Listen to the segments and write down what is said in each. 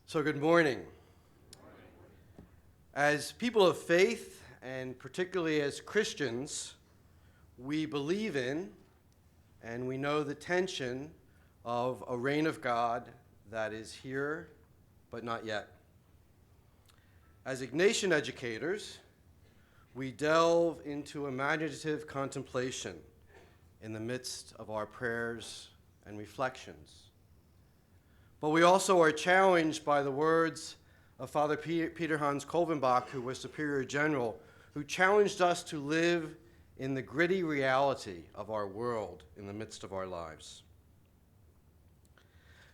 So good morning. As people of faith, and particularly as Christians, we believe in and we know the tension of a reign of God that is here but not yet. As Ignatian educators, we delve into imaginative contemplation in the midst of our prayers and reflections. But we also are challenged by the words of Father Peter Hans Kolvenbach, who was Superior General, who challenged us to live in the gritty reality of our world in the midst of our lives.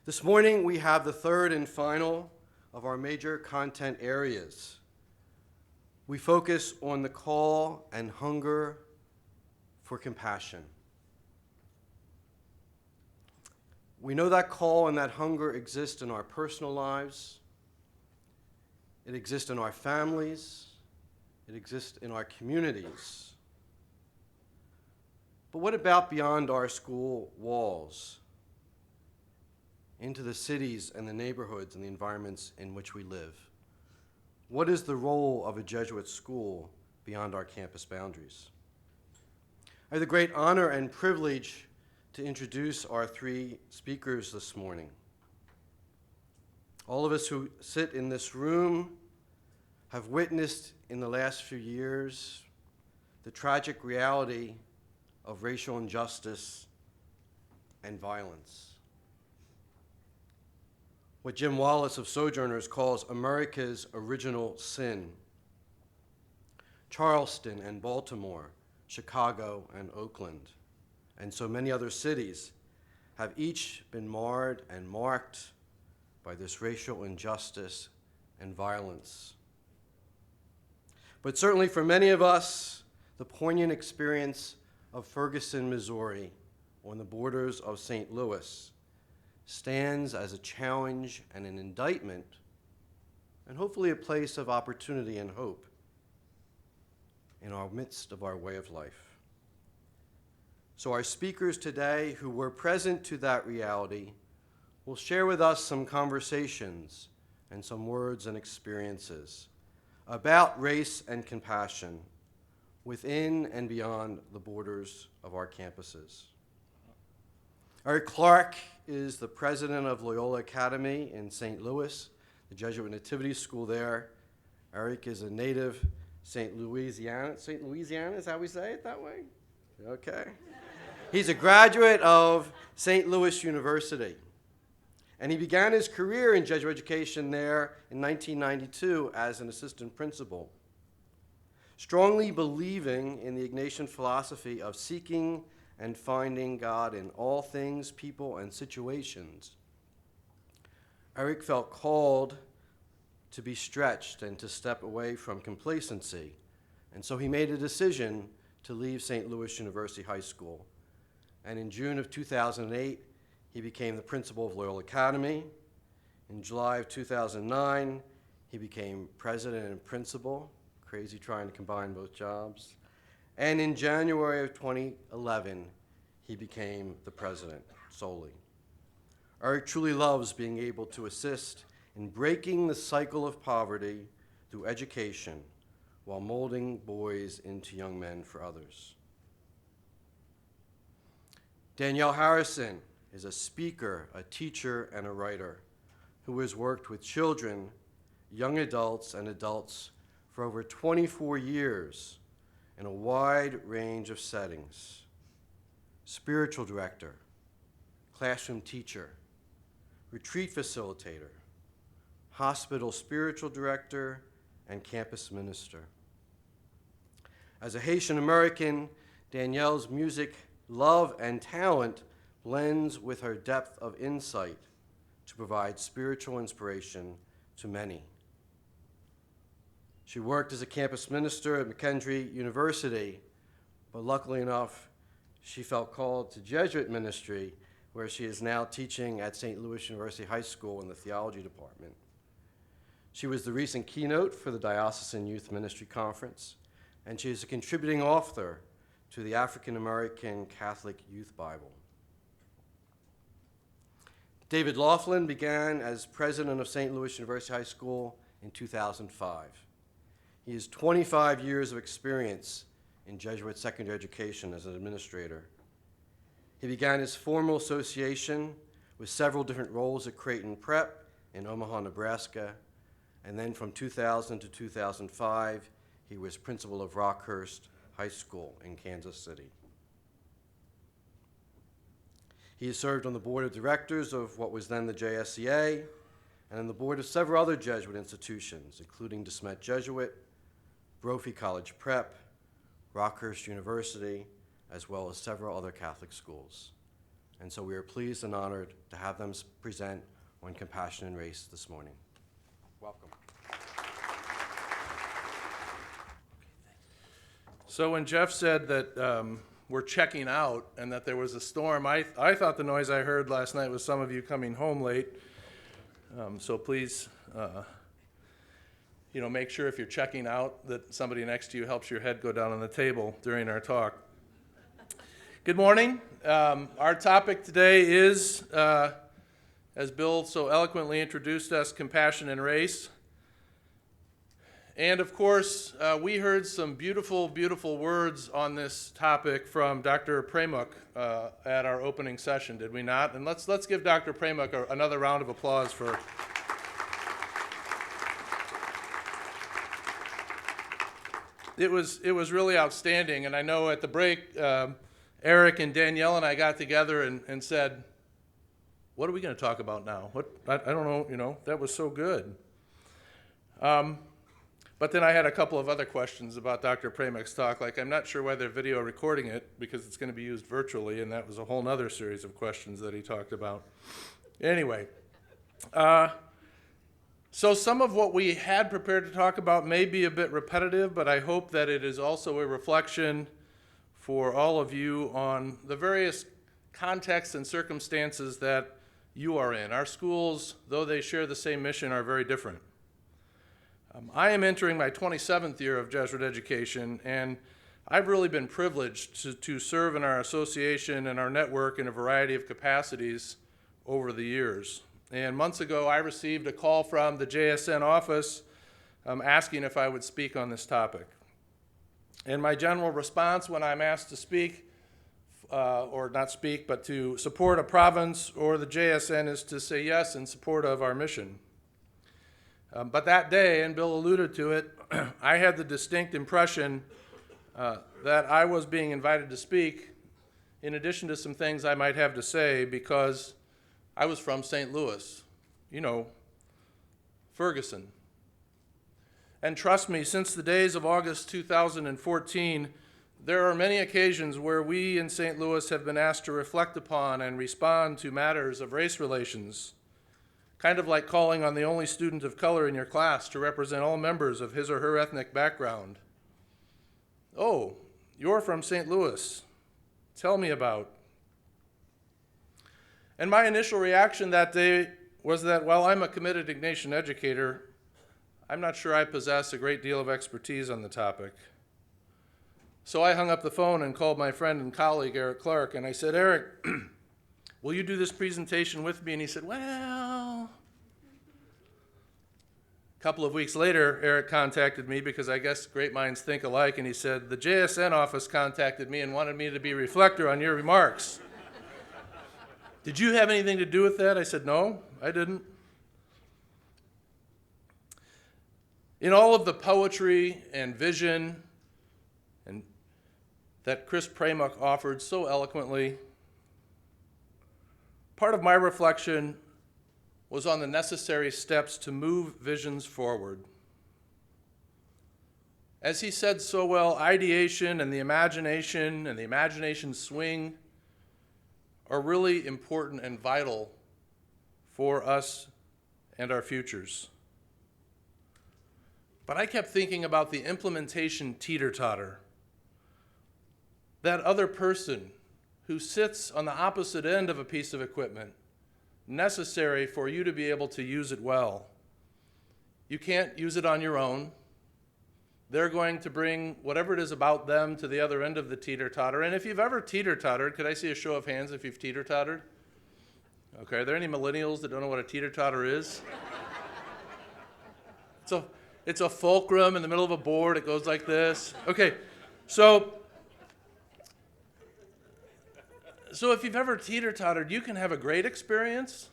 This morning, we have the third and final of our major content areas. We focus on the call and hunger for compassion. We know that call and that hunger exist in our personal lives. It exists in our families. It exists in our communities. But what about beyond our school walls? Into the cities and the neighborhoods and the environments in which we live? What is the role of a Jesuit school beyond our campus boundaries? I have the great honor and privilege to introduce our three speakers this morning. All of us who sit in this room have witnessed in the last few years the tragic reality of racial injustice and violence. What Jim Wallace of Sojourners calls America's original sin. Charleston and Baltimore, Chicago and Oakland, and so many other cities have each been marred and marked by this racial injustice and violence. But certainly for many of us, the poignant experience of Ferguson, Missouri, on the borders of St. Louis, stands as a challenge and an indictment, and hopefully a place of opportunity and hope in our midst of our way of life. So our speakers today, who were present to that reality, will share with us some conversations and some words and experiences about race and compassion within and beyond the borders of our campuses. Eric Clark is the president of Loyola Academy in St. Louis, the Jesuit Nativity School there. Eric is a native St. Louisiana, is how we say it that way? Okay. He's a graduate of St. Louis University, and he began his career in Jesuit education there in 1992 as an assistant principal. Strongly believing in the Ignatian philosophy of seeking and finding God in all things, people, and situations, Eric felt called to be stretched and to step away from complacency, and so he made a decision to leave St. Louis University High School. And in June of 2008, he became the principal of Loyola Academy. In July of 2009, he became president and principal. Crazy trying to combine both jobs. And in January of 2011, he became the president solely. Eric truly loves being able to assist in breaking the cycle of poverty through education while molding boys into young men for others. Danielle Harrison is a speaker, a teacher, and a writer who has worked with children, young adults, and adults for over 24 years in a wide range of settings. Spiritual director, classroom teacher, retreat facilitator, hospital spiritual director, and campus minister. As a Haitian American, Danielle's music love and talent blends with her depth of insight to provide spiritual inspiration to many. She worked as a campus minister at McKendree University, but luckily enough, she felt called to Jesuit ministry, where she is now teaching at St. Louis University High School in the theology department. She was the recent keynote for the Diocesan Youth Ministry Conference, and she is a contributing author to the African American Catholic Youth Bible. David Laughlin began as president of St. Louis University High School in 2005. He has 25 years of experience in Jesuit secondary education as an administrator. He began his formal association with several different roles at Creighton Prep in Omaha, Nebraska, and then from 2000 to 2005, he was principal of Rockhurst High School in Kansas City. He has served on the board of directors of what was then the JSCA, and on the board of several other Jesuit institutions, including DeSmet Jesuit, Brophy College Prep, Rockhurst University, as well as several other Catholic schools. And so we are pleased and honored to have them present on Compassion and Race this morning. Welcome. So when Jeff said that we're checking out and that there was a storm, I thought the noise I heard last night was some of you coming home late. So please, make sure if you're checking out that somebody next to you helps your head go down on the table during our talk. Good morning. Our topic today is, as Bill so eloquently introduced us, compassion and race. And of course, we heard some beautiful, beautiful words on this topic from Dr. Premuk at our opening session, did we not? And let's give Dr. Premuk another round of applause for. It was really outstanding, and I know at the break, Eric and Danielle and I got together and said, "What are we going to talk about now? I don't know. That was so good." But then I had a couple of other questions about Dr. Premuk's talk, like I'm not sure why they're video recording it because it's going to be used virtually, and that was a whole other series of questions that he talked about. Anyway, so some of what we had prepared to talk about may be a bit repetitive, but I hope that it is also a reflection for all of you on the various contexts and circumstances that you are in. Our schools, though they share the same mission, are very different. I am entering my 27th year of Jesuit education, and I've really been privileged to serve in our association and our network in a variety of capacities over the years. And months ago, I received a call from the JSN office asking if I would speak on this topic. And my general response when I'm asked to speak, or not speak, but to support a province or the JSN is to say yes in support of our mission. But that day, and Bill alluded to it, I had the distinct impression that I was being invited to speak in addition to some things I might have to say because I was from St. Louis, Ferguson. And trust me, since the days of August 2014, there are many occasions where we in St. Louis have been asked to reflect upon and respond to matters of race relations. Kind of like calling on the only student of color in your class to represent all members of his or her ethnic background. "Oh, you're from St. Louis. Tell me about." And my initial reaction that day was that while I'm a committed Ignatian educator, I'm not sure I possess a great deal of expertise on the topic. So I hung up the phone and called my friend and colleague, Eric Clark, and I said, "Eric, will you do this presentation with me?" And he said, "Well." A couple of weeks later, Eric contacted me because I guess great minds think alike, and he said, "The JSN office contacted me and wanted me to be reflector on your remarks." "Did you have anything to do with that?" I said, "No, I didn't." In all of the poetry and vision and that Chris Premuk offered so eloquently, part of my reflection was on the necessary steps to move visions forward. As he said so well, ideation and the imagination swing are really important and vital for us and our futures. But I kept thinking about the implementation teeter-totter. That other person who sits on the opposite end of a piece of equipment, necessary for you to be able to use it well. You can't use it on your own. They're going to bring whatever it is about them to the other end of the teeter-totter. And if you've ever teeter-tottered, could I see a show of hands if you've teeter-tottered? Okay, are there any millennials that don't know what a teeter-totter is? It's a fulcrum in the middle of a board. It goes like this. Okay, so if you've ever teeter-tottered, you can have a great experience.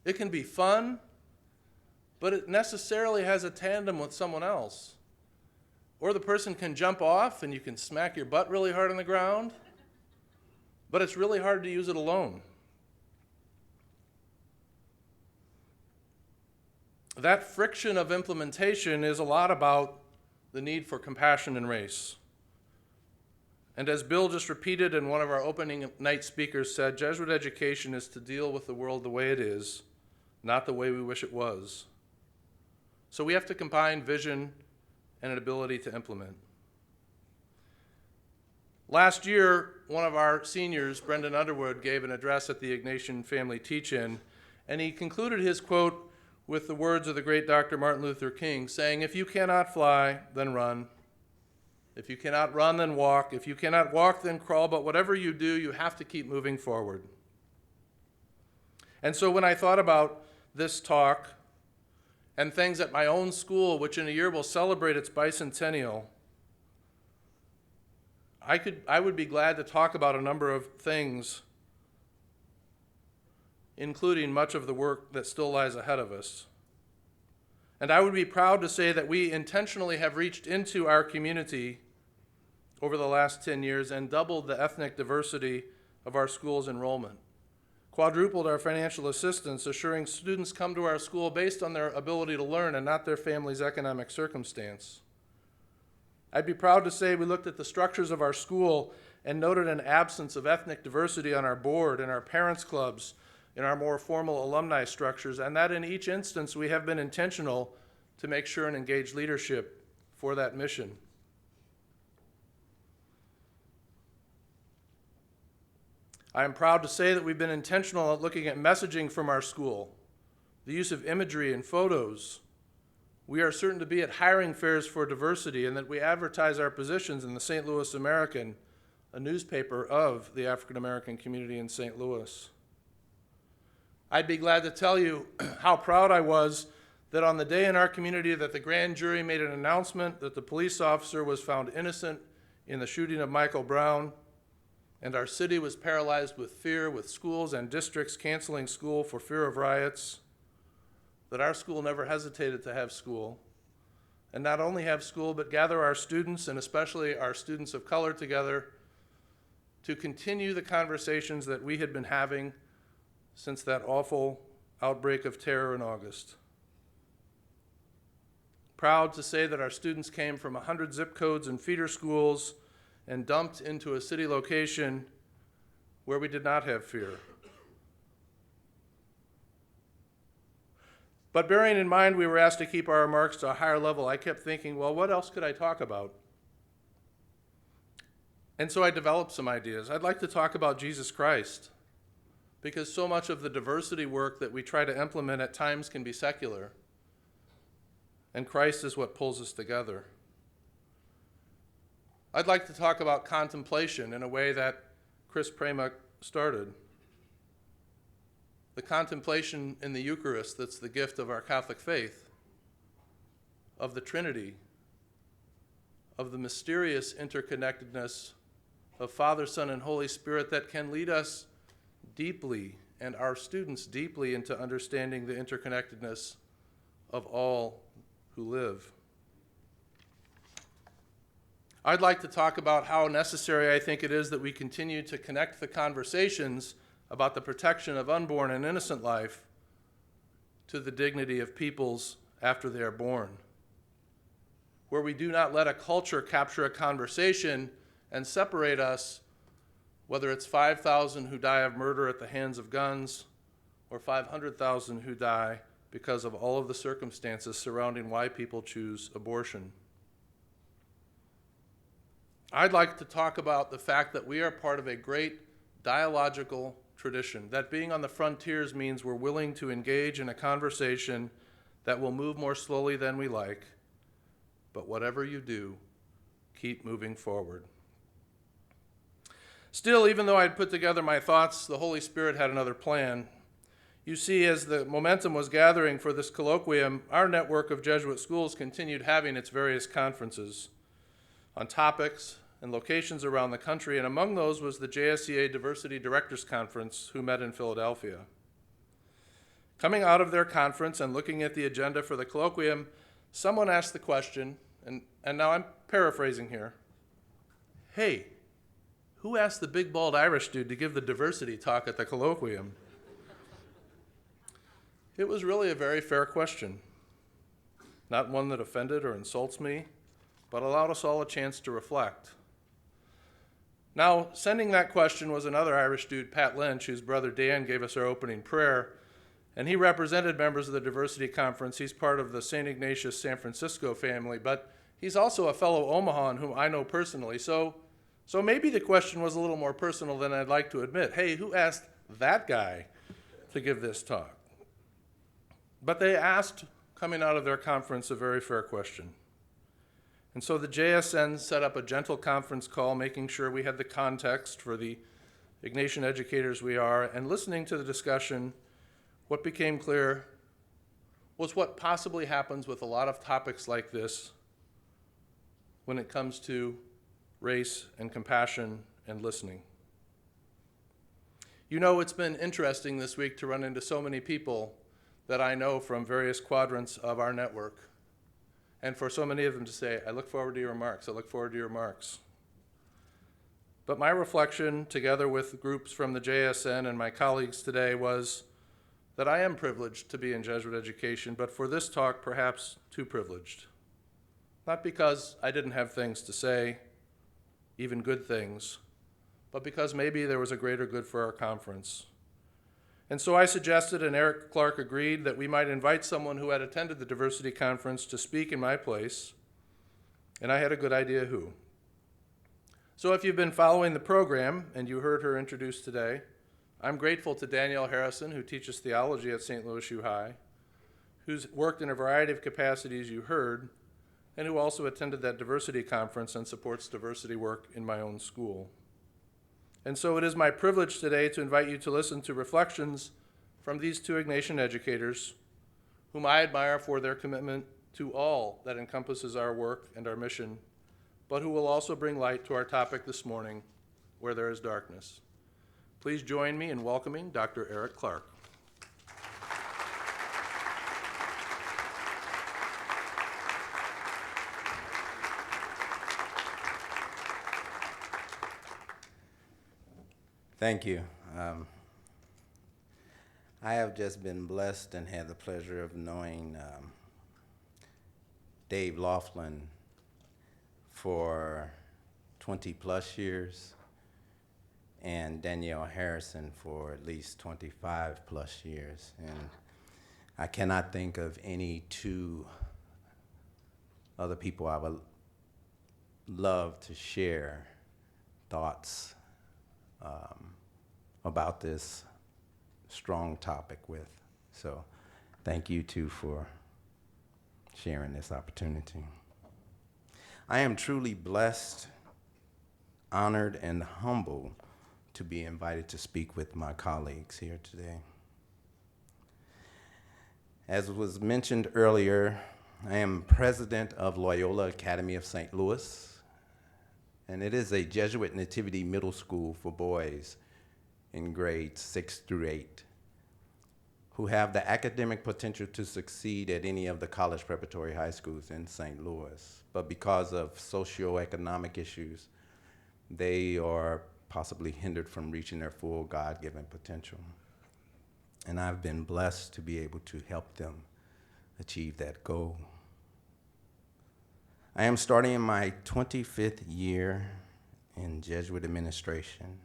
It can be fun, but it necessarily has a tandem with someone else. Or the person can jump off and you can smack your butt really hard on the ground, but it's really hard to use it alone. That friction of implementation is a lot about the need for compassion and race. And as Bill just repeated and one of our opening night speakers said, Jesuit education is to deal with the world the way it is, not the way we wish it was. So we have to combine vision and an ability to implement. Last year, one of our seniors, Brendan Underwood, gave an address at the Ignatian Family Teach-In, and he concluded his quote with the words of the great Dr. Martin Luther King, saying, "If you cannot fly, then run. If you cannot run, then walk. If you cannot walk, then crawl. But whatever you do, you have to keep moving forward." And so when I thought about this talk and things at my own school, which in a year will celebrate its bicentennial, I would be glad to talk about a number of things, including much of the work that still lies ahead of us. And I would be proud to say that we intentionally have reached into our community over the last 10 years and doubled the ethnic diversity of our school's enrollment, quadrupled our financial assistance, assuring students come to our school based on their ability to learn and not their family's economic circumstance. I'd be proud to say we looked at the structures of our school and noted an absence of ethnic diversity on our board, in our parents' clubs, in our more formal alumni structures, and that in each instance we have been intentional to make sure and engage leadership for that mission. I am proud to say that we've been intentional at looking at messaging from our school, the use of imagery and photos. We are certain to be at hiring fairs for diversity, and that we advertise our positions in the St. Louis American, a newspaper of the African American community in St. Louis. I'd be glad to tell you how proud I was that on the day in our community that the grand jury made an announcement that the police officer was found innocent in the shooting of Michael Brown, and our city was paralyzed with fear, with schools and districts canceling school for fear of riots, that our school never hesitated to have school, and not only have school, but gather our students, and especially our students of color, together to continue the conversations that we had been having since that awful outbreak of terror in August. Proud to say that our students came from 100 zip codes and feeder schools and dumped into a city location where we did not have fear. But bearing in mind we were asked to keep our remarks to a higher level, I kept thinking, well, what else could I talk about? And so I developed some ideas. I'd like to talk about Jesus Christ, because so much of the diversity work that we try to implement at times can be secular, and Christ is what pulls us together. I'd like to talk about contemplation in a way that Chris Prema started. The contemplation in the Eucharist that's the gift of our Catholic faith, of the Trinity, of the mysterious interconnectedness of Father, Son, and Holy Spirit that can lead us deeply, and our students deeply, into understanding the interconnectedness of all who live. I'd like to talk about how necessary I think it is that we continue to connect the conversations about the protection of unborn and innocent life to the dignity of peoples after they are born, where we do not let a culture capture a conversation and separate us, whether it's 5,000 who die of murder at the hands of guns or 500,000 who die because of all of the circumstances surrounding why people choose abortion. I'd like to talk about the fact that we are part of a great dialogical tradition, that being on the frontiers means we're willing to engage in a conversation that will move more slowly than we like, but whatever you do, keep moving forward. Still, even though I'd put together my thoughts, the Holy Spirit had another plan, You see, as the momentum was gathering for this colloquium, our network of Jesuit schools continued having its various conferences on topics and locations around the country, and among those was the JSCA Diversity Directors Conference, who met in Philadelphia. Coming out of their conference and looking at the agenda for the colloquium, someone asked the question, and now I'm paraphrasing here, "Hey, who asked the big bald Irish dude to give the diversity talk at the colloquium?" It was really a very fair question, not one that offended or insults me, but allowed us all a chance to reflect. Now, sending that question was another Irish dude, Pat Lynch, whose brother Dan gave us our opening prayer, and he represented members of the Diversity Conference. He's part of the St. Ignatius San Francisco family, but he's also a fellow Omahan whom I know personally, so maybe the question was a little more personal than I'd like to admit. Hey, who asked that guy to give this talk? But they asked, coming out of their conference, a very fair question. And so the JSN set up a gentle conference call, making sure we had the context for the Ignatian educators we are, and listening to the discussion, what became clear was what possibly happens with a lot of topics like this when it comes to race and compassion and listening. You know, it's been interesting this week to run into so many people that I know from various quadrants of our network, and for so many of them to say, "I look forward to your remarks, I look forward to your remarks." But my reflection, together with groups from the JSN and my colleagues today, was that I am privileged to be in Jesuit education, but for this talk, perhaps too privileged. Not because I didn't have things to say, even good things, but because maybe there was a greater good for our conference. And so I suggested, and Eric Clark agreed, that we might invite someone who had attended the Diversity Conference to speak in my place, and I had a good idea who. So if you've been following the program and you heard her introduced today, I'm grateful to Danielle Harrison, who teaches theology at St. Louis U High, who's worked in a variety of capacities you heard, and who also attended that diversity conference and supports diversity work in my own school. And so it is my privilege today to invite you to listen to reflections from these two Ignatian educators, whom I admire for their commitment to all that encompasses our work and our mission, but who will also bring light to our topic this morning, where there is darkness. Please join me in welcoming Dr. Eric Clark. Thank you. I have just been blessed and had the pleasure of knowing Dave Laughlin for 20 plus years and Danielle Harrison for at least 25 plus years. And I cannot think of any two other people I would love to share thoughts about this strong topic with. So thank you two for sharing this opportunity. I am truly blessed, honored, and humbled to be invited to speak with my colleagues here today. As was mentioned earlier, I am president of Loyola Academy of St. Louis, and it is a Jesuit nativity middle school for boys in grades 6 through 8 who have the academic potential to succeed at any of the college preparatory high schools in St. Louis. But because of socioeconomic issues, they are possibly hindered from reaching their full God-given potential. And I've been blessed to be able to help them achieve that goal. I am starting in my 25th year in Jesuit administration.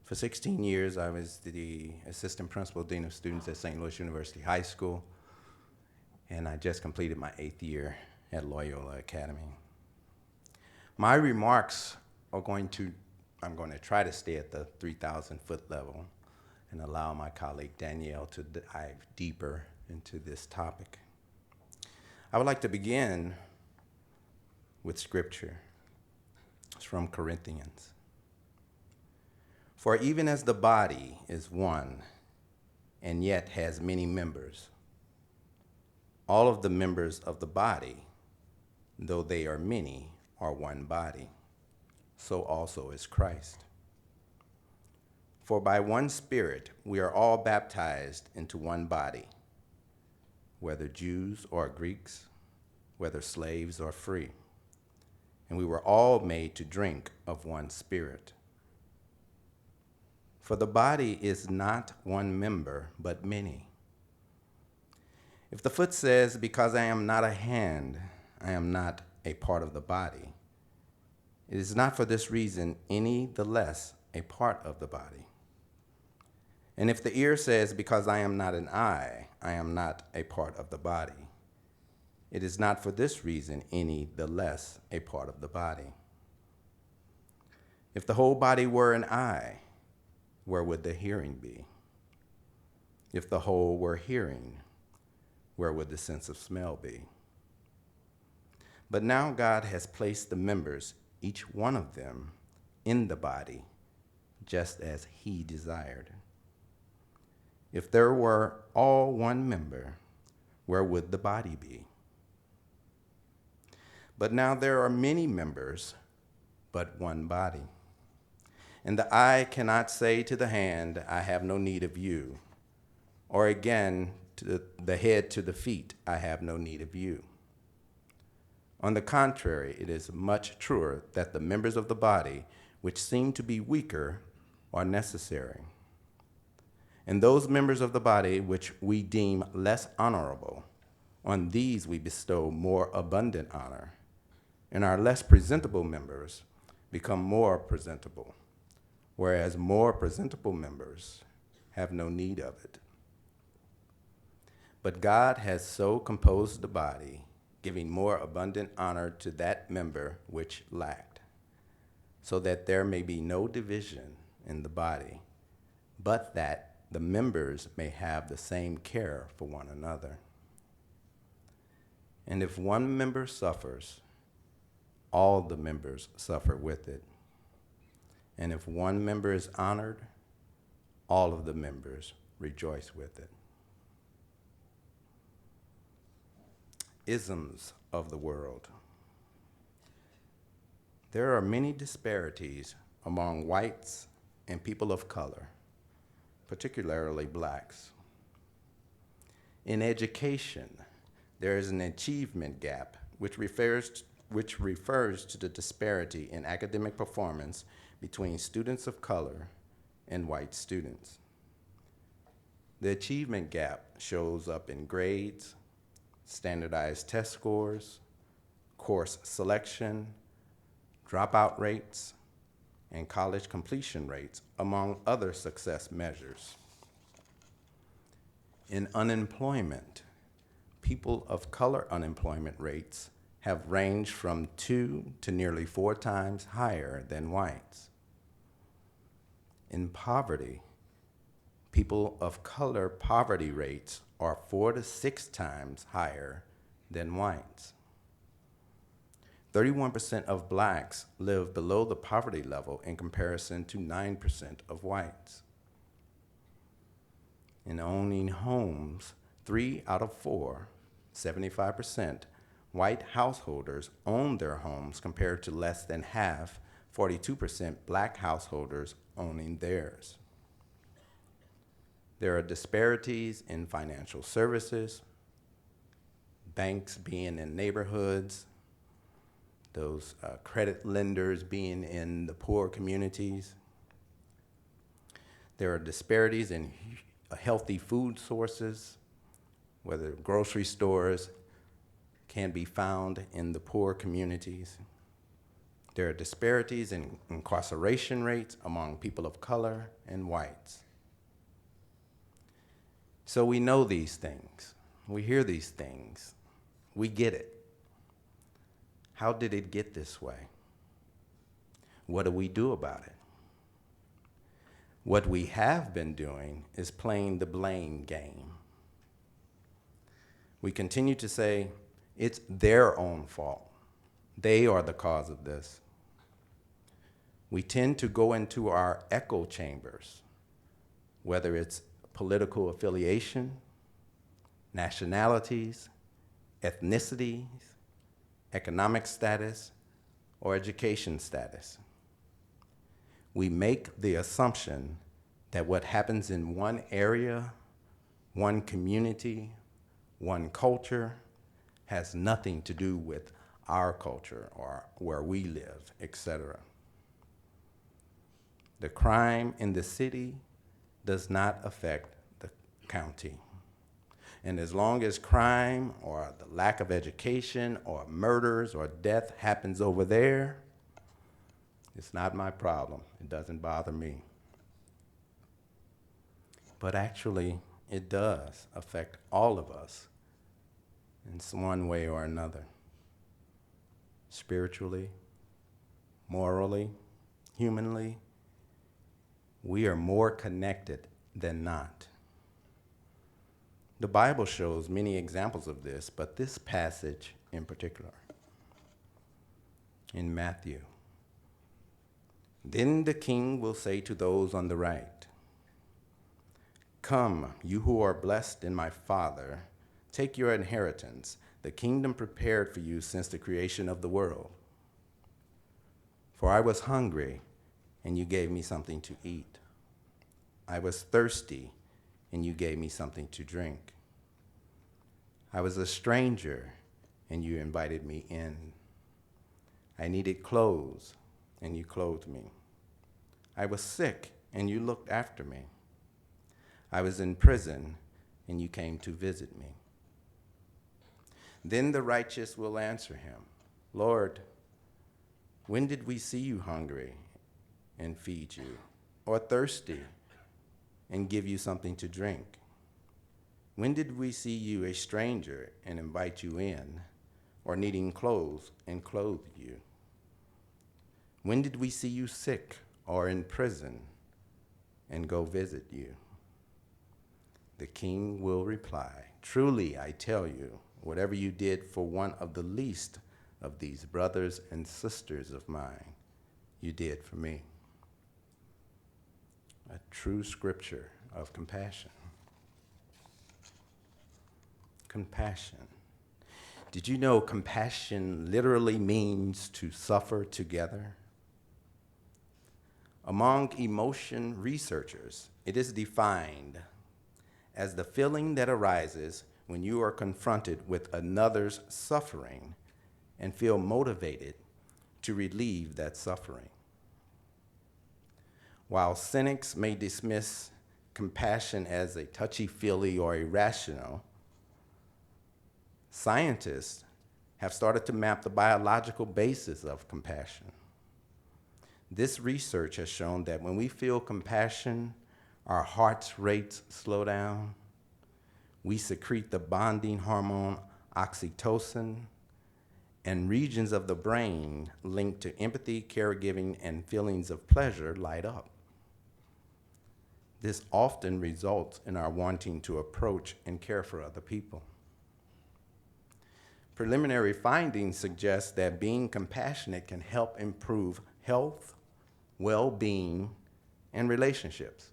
For 16 years, I was the assistant principal dean of students at St. Louis University High School, and I just completed my 8th year at Loyola Academy. My remarks are I'm going to try to stay at the 3,000-foot level and allow my colleague Danielle to dive deeper into this topic. I would like to begin with scripture. It's from Corinthians. For even as the body is one and yet has many members. All of the members of the body, though they are many, are one body. So also is Christ. For by one Spirit we are all baptized into one body, whether Jews or Greeks, whether slaves or free. And we were all made to drink of one Spirit. For the body is not one member, but many. If the foot says, because I am not a hand, I am not a part of the body, it is not for this reason any the less a part of the body. And if the ear says, because I am not an eye, I am not a part of the body, it is not for this reason any the less a part of the body. If the whole body were an eye, where would the hearing be? If the whole were hearing, where would the sense of smell be? But now God has placed the members, each one of them, in the body, just as he desired. If there were all one member, where would the body be? But now there are many members, but one body. And the eye cannot say to the hand, I have no need of you, or again to the head to the feet, I have no need of you. On the contrary, it is much truer that the members of the body, which seem to be weaker, are necessary. And those members of the body which we deem less honorable, on these we bestow more abundant honor, and our less presentable members become more presentable, whereas more presentable members have no need of it. But God has so composed the body, giving more abundant honor to that member which lacked, so that there may be no division in the body, but that the members may have the same care for one another. And if one member suffers, all the members suffer with it. And if one member is honored, all of the members rejoice with it. Isms of the world. There are many disparities among whites and people of color, particularly blacks. In education, there is an achievement gap which refers to the disparity in academic performance between students of color and white students. The achievement gap shows up in grades, standardized test scores, course selection, dropout rates, and college completion rates, among other success measures. In unemployment, people of color unemployment rates have ranged from 2 to nearly 4 times higher than whites. In poverty, people of color poverty rates are 4 to 6 times higher than whites. 31% of blacks live below the poverty level in comparison to 9% of whites. In owning homes, 3 out of 4, 75%, white householders own their homes compared to less than half, 42% black householders owning theirs. There are disparities in financial services, banks being in neighborhoods, those credit lenders being in the poor communities. There are disparities in healthy food sources, whether grocery stores can be found in the poor communities. There are disparities in incarceration rates among people of color and whites. So we know these things. We hear these things. We get it. How did it get this way? What do we do about it? What we have been doing is playing the blame game. We continue to say, it's their own fault. They are the cause of this. We tend to go into our echo chambers, whether it's political affiliation, nationalities, ethnicities, economic status, or education status. We make the assumption that what happens in one area, one community, one culture has nothing to do with our culture or where we live, etc. The crime in the city does not affect the county. And as long as crime or the lack of education or murders or death happens over there, it's not my problem. It doesn't bother me. But actually, it does affect all of us in one way or another. Spiritually, morally, humanly, we are more connected than not. The Bible shows many examples of this, but this passage in particular, in Matthew, then the king will say to those on the right, "Come, you who are blessed in my Father, take your inheritance, the kingdom prepared for you since the creation of the world. For I was hungry, and you gave me something to eat. I was thirsty, and you gave me something to drink. I was a stranger, and you invited me in. I needed clothes, and you clothed me. I was sick, and you looked after me. I was in prison, and you came to visit me." Then the righteous will answer him, "Lord, when did we see you hungry and feed you, or thirsty and give you something to drink? When did we see you a stranger and invite you in, or needing clothes and clothe you? When did we see you sick or in prison and go visit you?" The king will reply, "Truly, I tell you, whatever you did for one of the least of these brothers and sisters of mine, you did for me." A true scripture of compassion. Compassion. Did you know compassion literally means to suffer together? Among emotion researchers, it is defined as the feeling that arises when you are confronted with another's suffering and feel motivated to relieve that suffering. While cynics may dismiss compassion as a touchy-feely or irrational, scientists have started to map the biological basis of compassion. This research has shown that when we feel compassion, our heart rates slow down, we secrete the bonding hormone oxytocin, and regions of the brain linked to empathy, caregiving, and feelings of pleasure light up. This often results in our wanting to approach and care for other people. Preliminary findings suggest that being compassionate can help improve health, well-being, and relationships.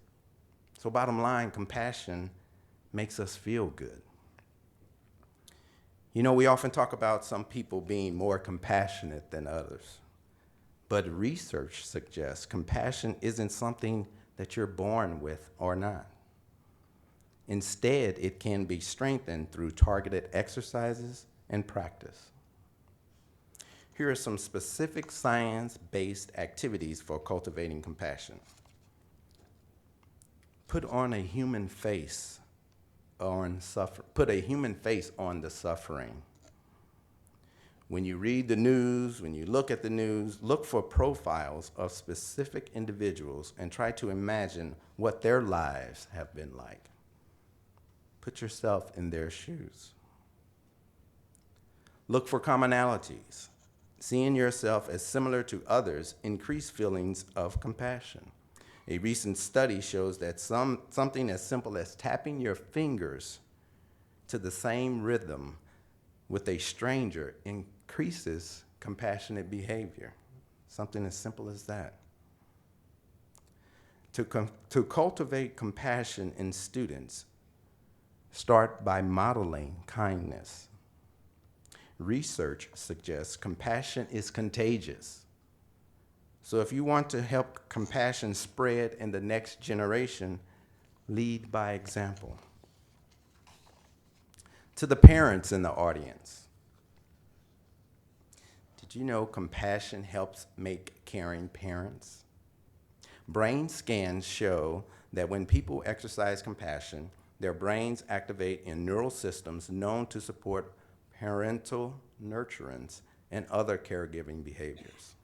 So bottom line, compassion makes us feel good. You know, we often talk about some people being more compassionate than others, but research suggests compassion isn't something that you're born with or not. Instead, it can be strengthened through targeted exercises and practice. Here are some specific science-based activities for cultivating compassion. Put a human face on the suffering. When you read the news, when you look at the news, look for profiles of specific individuals and try to imagine what their lives have been like. Put yourself in their shoes. Look for commonalities. Seeing yourself as similar to others increase feelings of compassion. A recent study shows that something as simple as tapping your fingers to the same rhythm with a stranger increases compassionate behavior. Something as simple as that. To cultivate compassion in students, start by modeling kindness. Research suggests compassion is contagious. So if you want to help compassion spread in the next generation, lead by example. To the parents in the audience, did you know compassion helps make caring parents? Brain scans show that when people exercise compassion, their brains activate in neural systems known to support parental nurturance and other caregiving behaviors.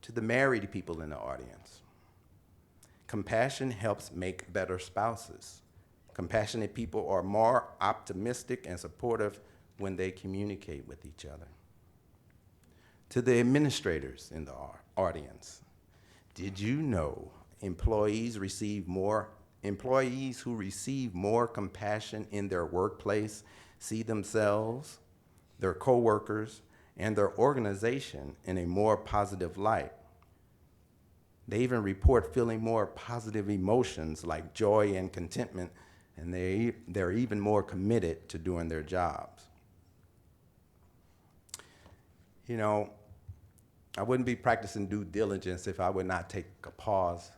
To the married people in the audience, compassion helps make better spouses. Compassionate people are more optimistic and supportive when they communicate with each other. To the administrators in the audience, did you know employees who receive more compassion in their workplace see themselves, their coworkers, and their organization in a more positive light? They even report feeling more positive emotions like joy and contentment, and they're even more committed to doing their jobs. You know, I wouldn't be practicing due diligence if I would not take a pause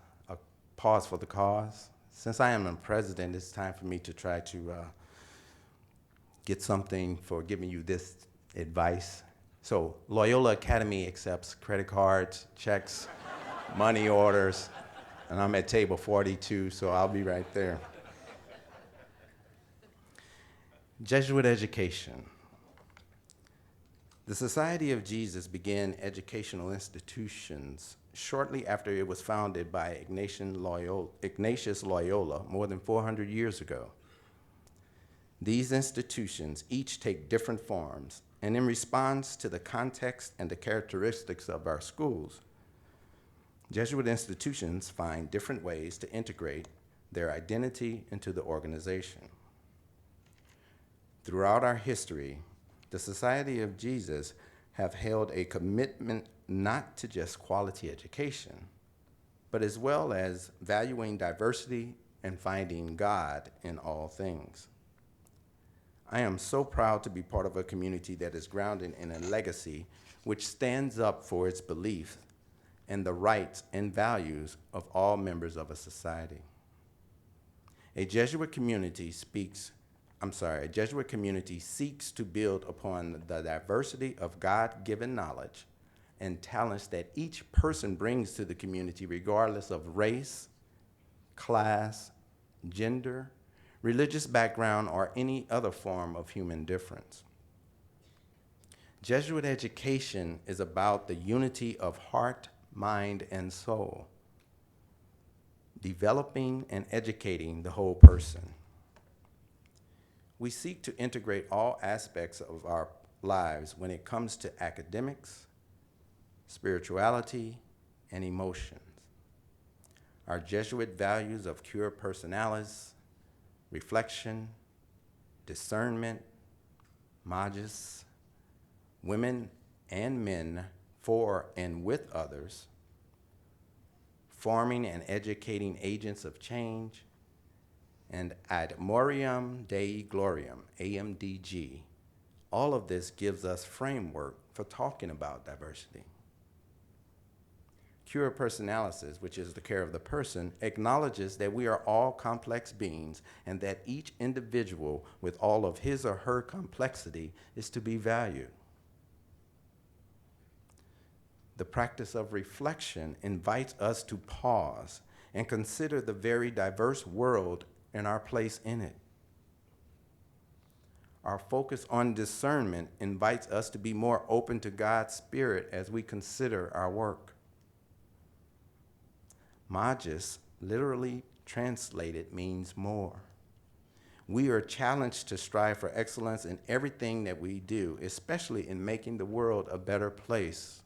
for the cause. Since I am the president, it's time for me to try to get something for giving you this advice. So Loyola Academy accepts credit cards, checks, money orders, and I'm at table 42, so I'll be right there. Jesuit education. The Society of Jesus began educational institutions shortly after it was founded by Ignatius Loyola more than 400 years ago. These institutions each take different forms, and in response to the context and the characteristics of our schools, Jesuit institutions find different ways to integrate their identity into the organization. Throughout our history, the Society of Jesus have held a commitment not to just quality education, but as well as valuing diversity and finding God in all things. I am so proud to be part of a community that is grounded in a legacy which stands up for its beliefs and the rights and values of all members of a society. A Jesuit community seeks to build upon the diversity of God-given knowledge and talents that each person brings to the community regardless of race, class, gender, religious background, or any other form of human difference. Jesuit education is about the unity of heart, mind, and soul, developing and educating the whole person. We seek to integrate all aspects of our lives when it comes to academics, spirituality, and emotions. Our Jesuit values of cura personalis, reflection, discernment, magis, women and men for and with others, forming and educating agents of change, and ad moriam Dei gloriam, AMDG. All of this gives us framework for talking about diversity. Cura personalis, which is the care of the person, acknowledges that we are all complex beings and that each individual with all of his or her complexity is to be valued. The practice of reflection invites us to pause and consider the very diverse world and our place in it. Our focus on discernment invites us to be more open to God's Spirit as we consider our work. Magis, literally translated, means more. We are challenged to strive for excellence in everything that we do, especially in making the world a better place.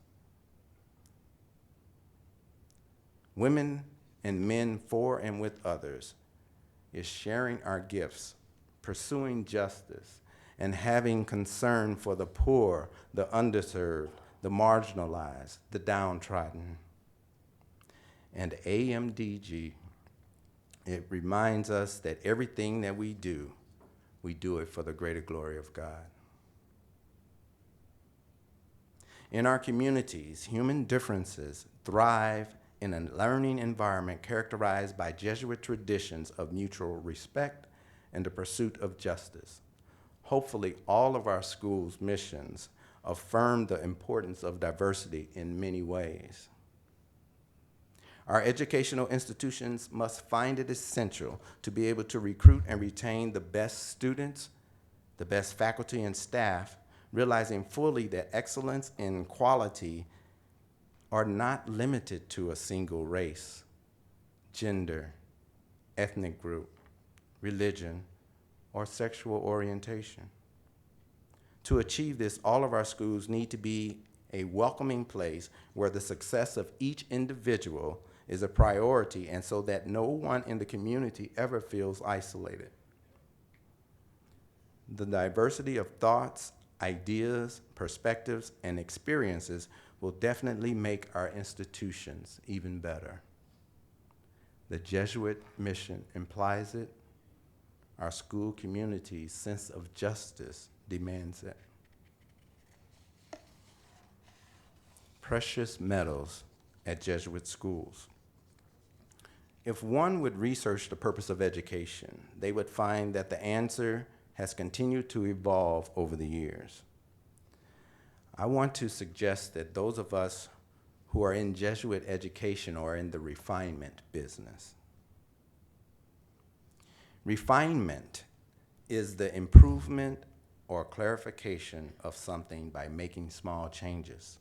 Women and men for and with others is sharing our gifts, pursuing justice, and having concern for the poor, the underserved, the marginalized, the downtrodden. and AMDG, it reminds us that everything that we do it for the greater glory of God. In our communities, human differences thrive in a learning environment characterized by Jesuit traditions of mutual respect and the pursuit of justice. Hopefully, all of our schools' missions affirm the importance of diversity in many ways. Our educational institutions must find it essential to be able to recruit and retain the best students, the best faculty and staff, realizing fully that excellence in quality are not limited to a single race, gender, ethnic group, religion, or sexual orientation. To achieve this, all of our schools need to be a welcoming place where the success of each individual is a priority, and so that no one in the community ever feels isolated. The diversity of thoughts, ideas, perspectives, and experiences will definitely make our institutions even better. The Jesuit mission implies it. Our school community's sense of justice demands it. Precious metals at Jesuit schools. If one would research the purpose of education, they would find that the answer has continued to evolve over the years. I want to suggest that those of us who are in Jesuit education are in the refinement business. Refinement is the improvement or clarification of something by making small changes.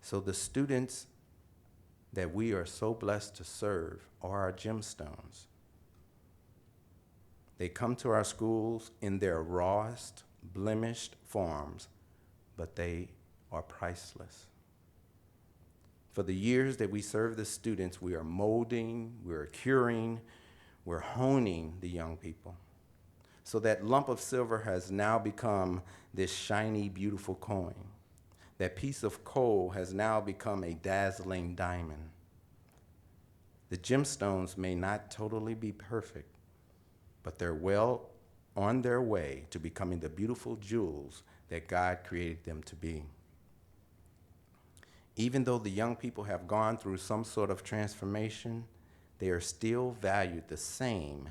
So the students that we are so blessed to serve are our gemstones. They come to our schools in their rawest, blemished forms, but they are priceless. For the years that we serve the students, we are molding, we're curing, we're honing the young people. So that lump of silver has now become this shiny, beautiful coin. That piece of coal has now become a dazzling diamond. The gemstones may not totally be perfect, but they're well on their way to becoming the beautiful jewels that God created them to be. Even though the young people have gone through some sort of transformation, they are still valued the same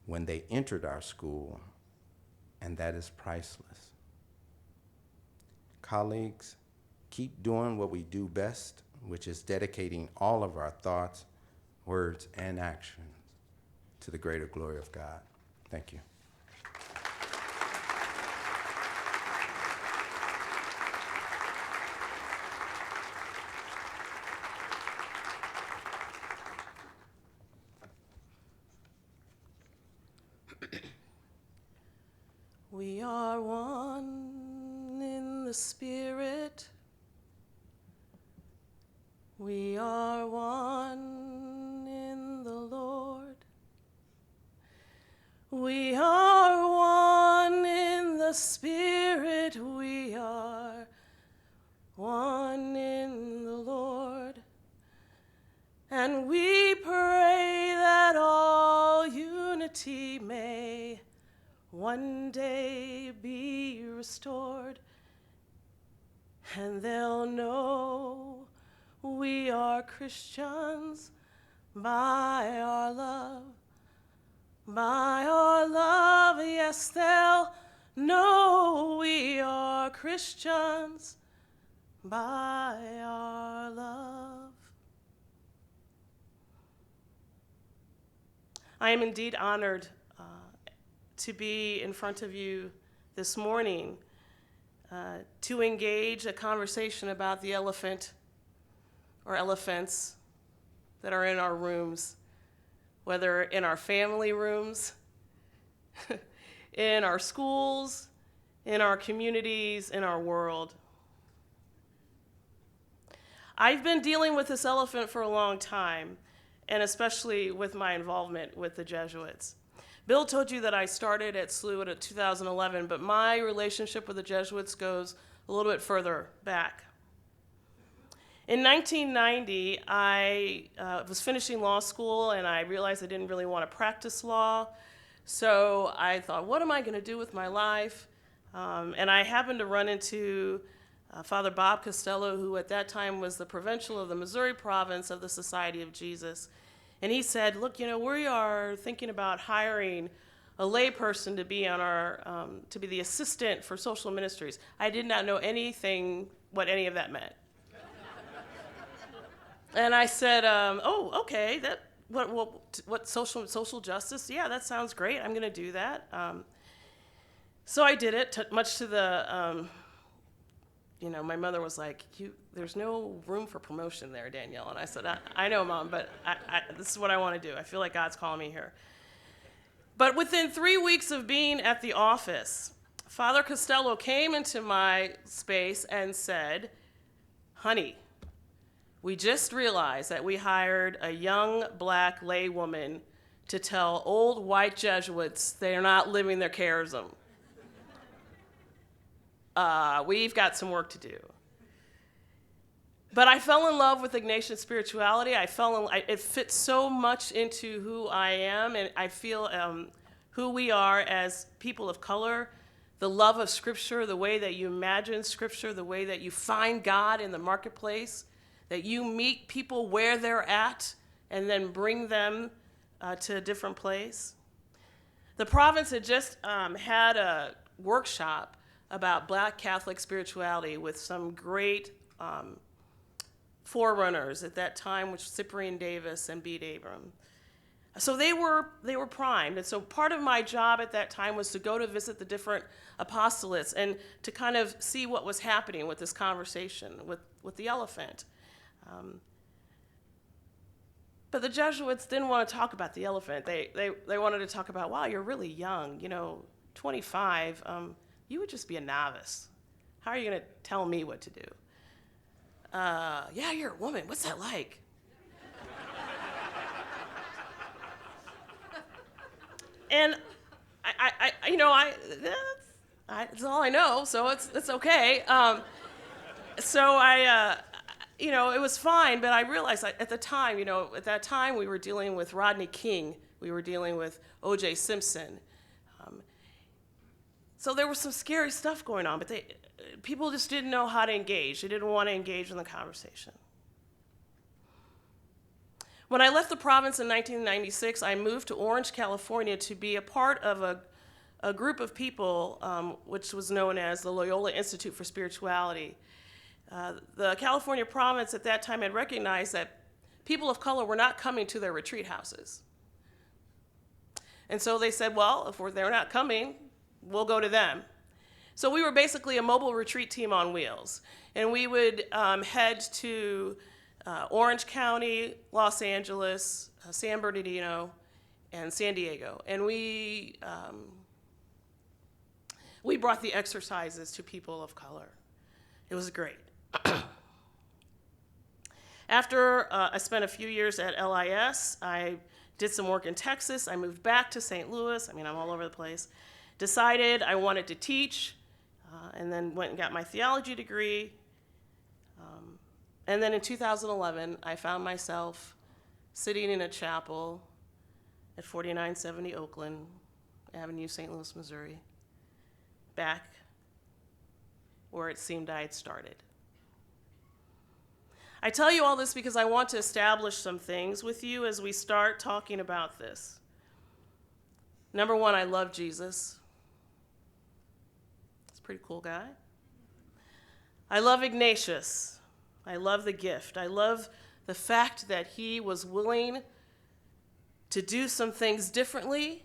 when they entered our school, and that is priceless. Colleagues, keep doing what we do best, which is dedicating all of our thoughts, words, and actions to the greater glory of God. Thank you. We are one in the Spirit. We are one in the Lord. We are one in the Spirit. We are one in the Lord. And we pray that all unity may one day be restored, and they'll know we are Christians by our love. By our love, yes, they'll know we are Christians by our love. I am indeed honored to be in front of you this morning to engage a conversation about the elephant or elephants that are in our rooms, whether in our family rooms, in our schools, in our communities, in our world. I've been dealing with this elephant for a long time, and especially with my involvement with the Jesuits. Bill told you that I started at SLU in 2011, but my relationship with the Jesuits goes a little bit further back. In 1990, I was finishing law school, and I realized I didn't really want to practice law. So I thought, what am I going to do with my life? And I happened to run into Father Bob Costello, who at that time was the provincial of the Missouri province of the Society of Jesus. And he said, look, we are thinking about hiring a layperson to be on our, to be the assistant for social ministries. I did not know anything what any of that meant. And I said, oh, okay, what social justice? Yeah, that sounds great. I'm going to do that. So I did it, much to the, my mother was like, there's no room for promotion there, Danielle. And I said, I know, Mom, but this is what I want to do. I feel like God's calling me here. But within 3 weeks of being at the office, Father Costello came into my space and said, honey, we just realized that we hired a young black laywoman to tell old white Jesuits they're not living their charism. We've got some work to do. But I fell in love with Ignatian spirituality. It fits so much into who I am, and I feel who we are as people of color, the love of Scripture, the way that you imagine Scripture, the way that you find God in the marketplace, that you meet people where they're at and then bring them to a different place. The province had just had a workshop about Black Catholic spirituality with some great forerunners at that time, which Cyprian Davis and Bede Abram. So they were primed. And so part of my job at that time was to go to visit the different apostolates and to kind of see what was happening with this conversation with the elephant. But the Jesuits didn't want to talk about the elephant. They wanted to talk about, wow, you're really young, 25. You would just be a novice. How are you going to tell me what to do? Yeah, you're a woman. What's that like? And that's all I know, so it's okay. It was fine, but I realized at the time, we were dealing with Rodney King. We were dealing with O.J. Simpson. So there was some scary stuff going on, but people just didn't know how to engage. They didn't want to engage in the conversation. When I left the province in 1996, I moved to Orange, California to be a part of a group of people which was known as the Loyola Institute for Spirituality. The California province at that time had recognized that people of color were not coming to their retreat houses. And so they said, well, if they're not coming, we'll go to them. So we were basically a mobile retreat team on wheels. And we would head to Orange County, Los Angeles, San Bernardino, and San Diego. And we brought the exercises to people of color. It was great. After I spent a few years at LIS, I did some work in Texas. I moved back to St. Louis. I'm all over the place. Decided I wanted to teach, and then went and got my theology degree. And then in 2011, I found myself sitting in a chapel at 4970 Oakland Avenue, St. Louis, Missouri, back where it seemed I had started. I tell you all this because I want to establish some things with you as we start talking about this. Number one, I love Jesus. He's a pretty cool guy. I love Ignatius. I love the gift. I love the fact that he was willing to do some things differently,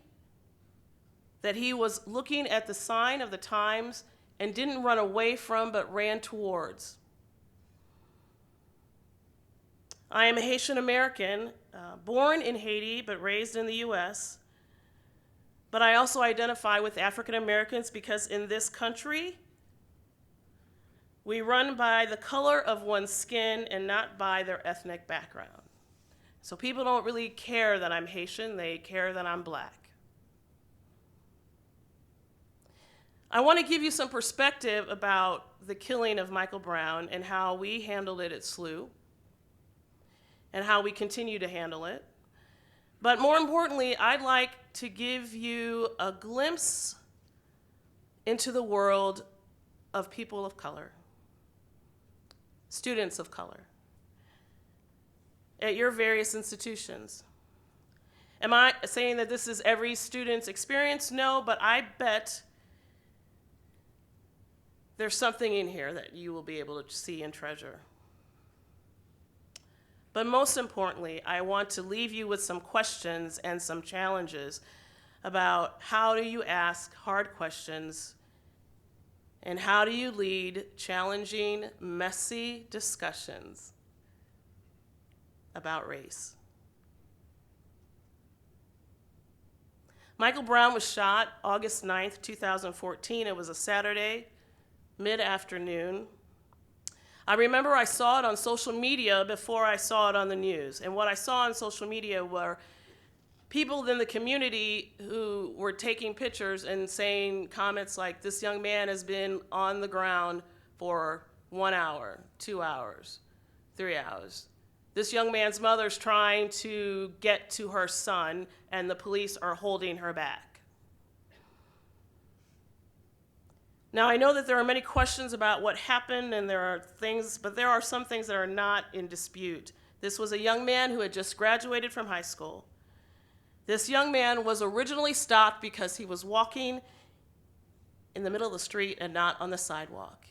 that he was looking at the sign of the times and didn't run away from but ran towards. I am a Haitian American, born in Haiti but raised in the U.S., but I also identify with African Americans because in this country, we run by the color of one's skin and not by their ethnic background. So people don't really care that I'm Haitian, they care that I'm Black. I want to give you some perspective about the killing of Michael Brown and how we handled it at SLU and how we continue to handle it. But more importantly, I'd like to give you a glimpse into the world of people of color, students of color, at your various institutions. Am I saying that this is every student's experience? No, but I bet there's something in here that you will be able to see and treasure. But most importantly, I want to leave you with some questions and some challenges about how do you ask hard questions and how do you lead challenging, messy discussions about race. Michael Brown was shot August 9th, 2014. It was a Saturday, mid-afternoon. I remember I saw it on social media before I saw it on the news. And what I saw on social media were people in the community who were taking pictures and saying comments like, this young man has been on the ground for 1 hour, 2 hours, 3 hours. This young man's mother's trying to get to her son, and the police are holding her back. Now, I know that there are many questions about what happened, and there are things, but there are some things that are not in dispute. This was a young man who had just graduated from high school. This young man was originally stopped because he was walking in the middle of the street and not on the sidewalk.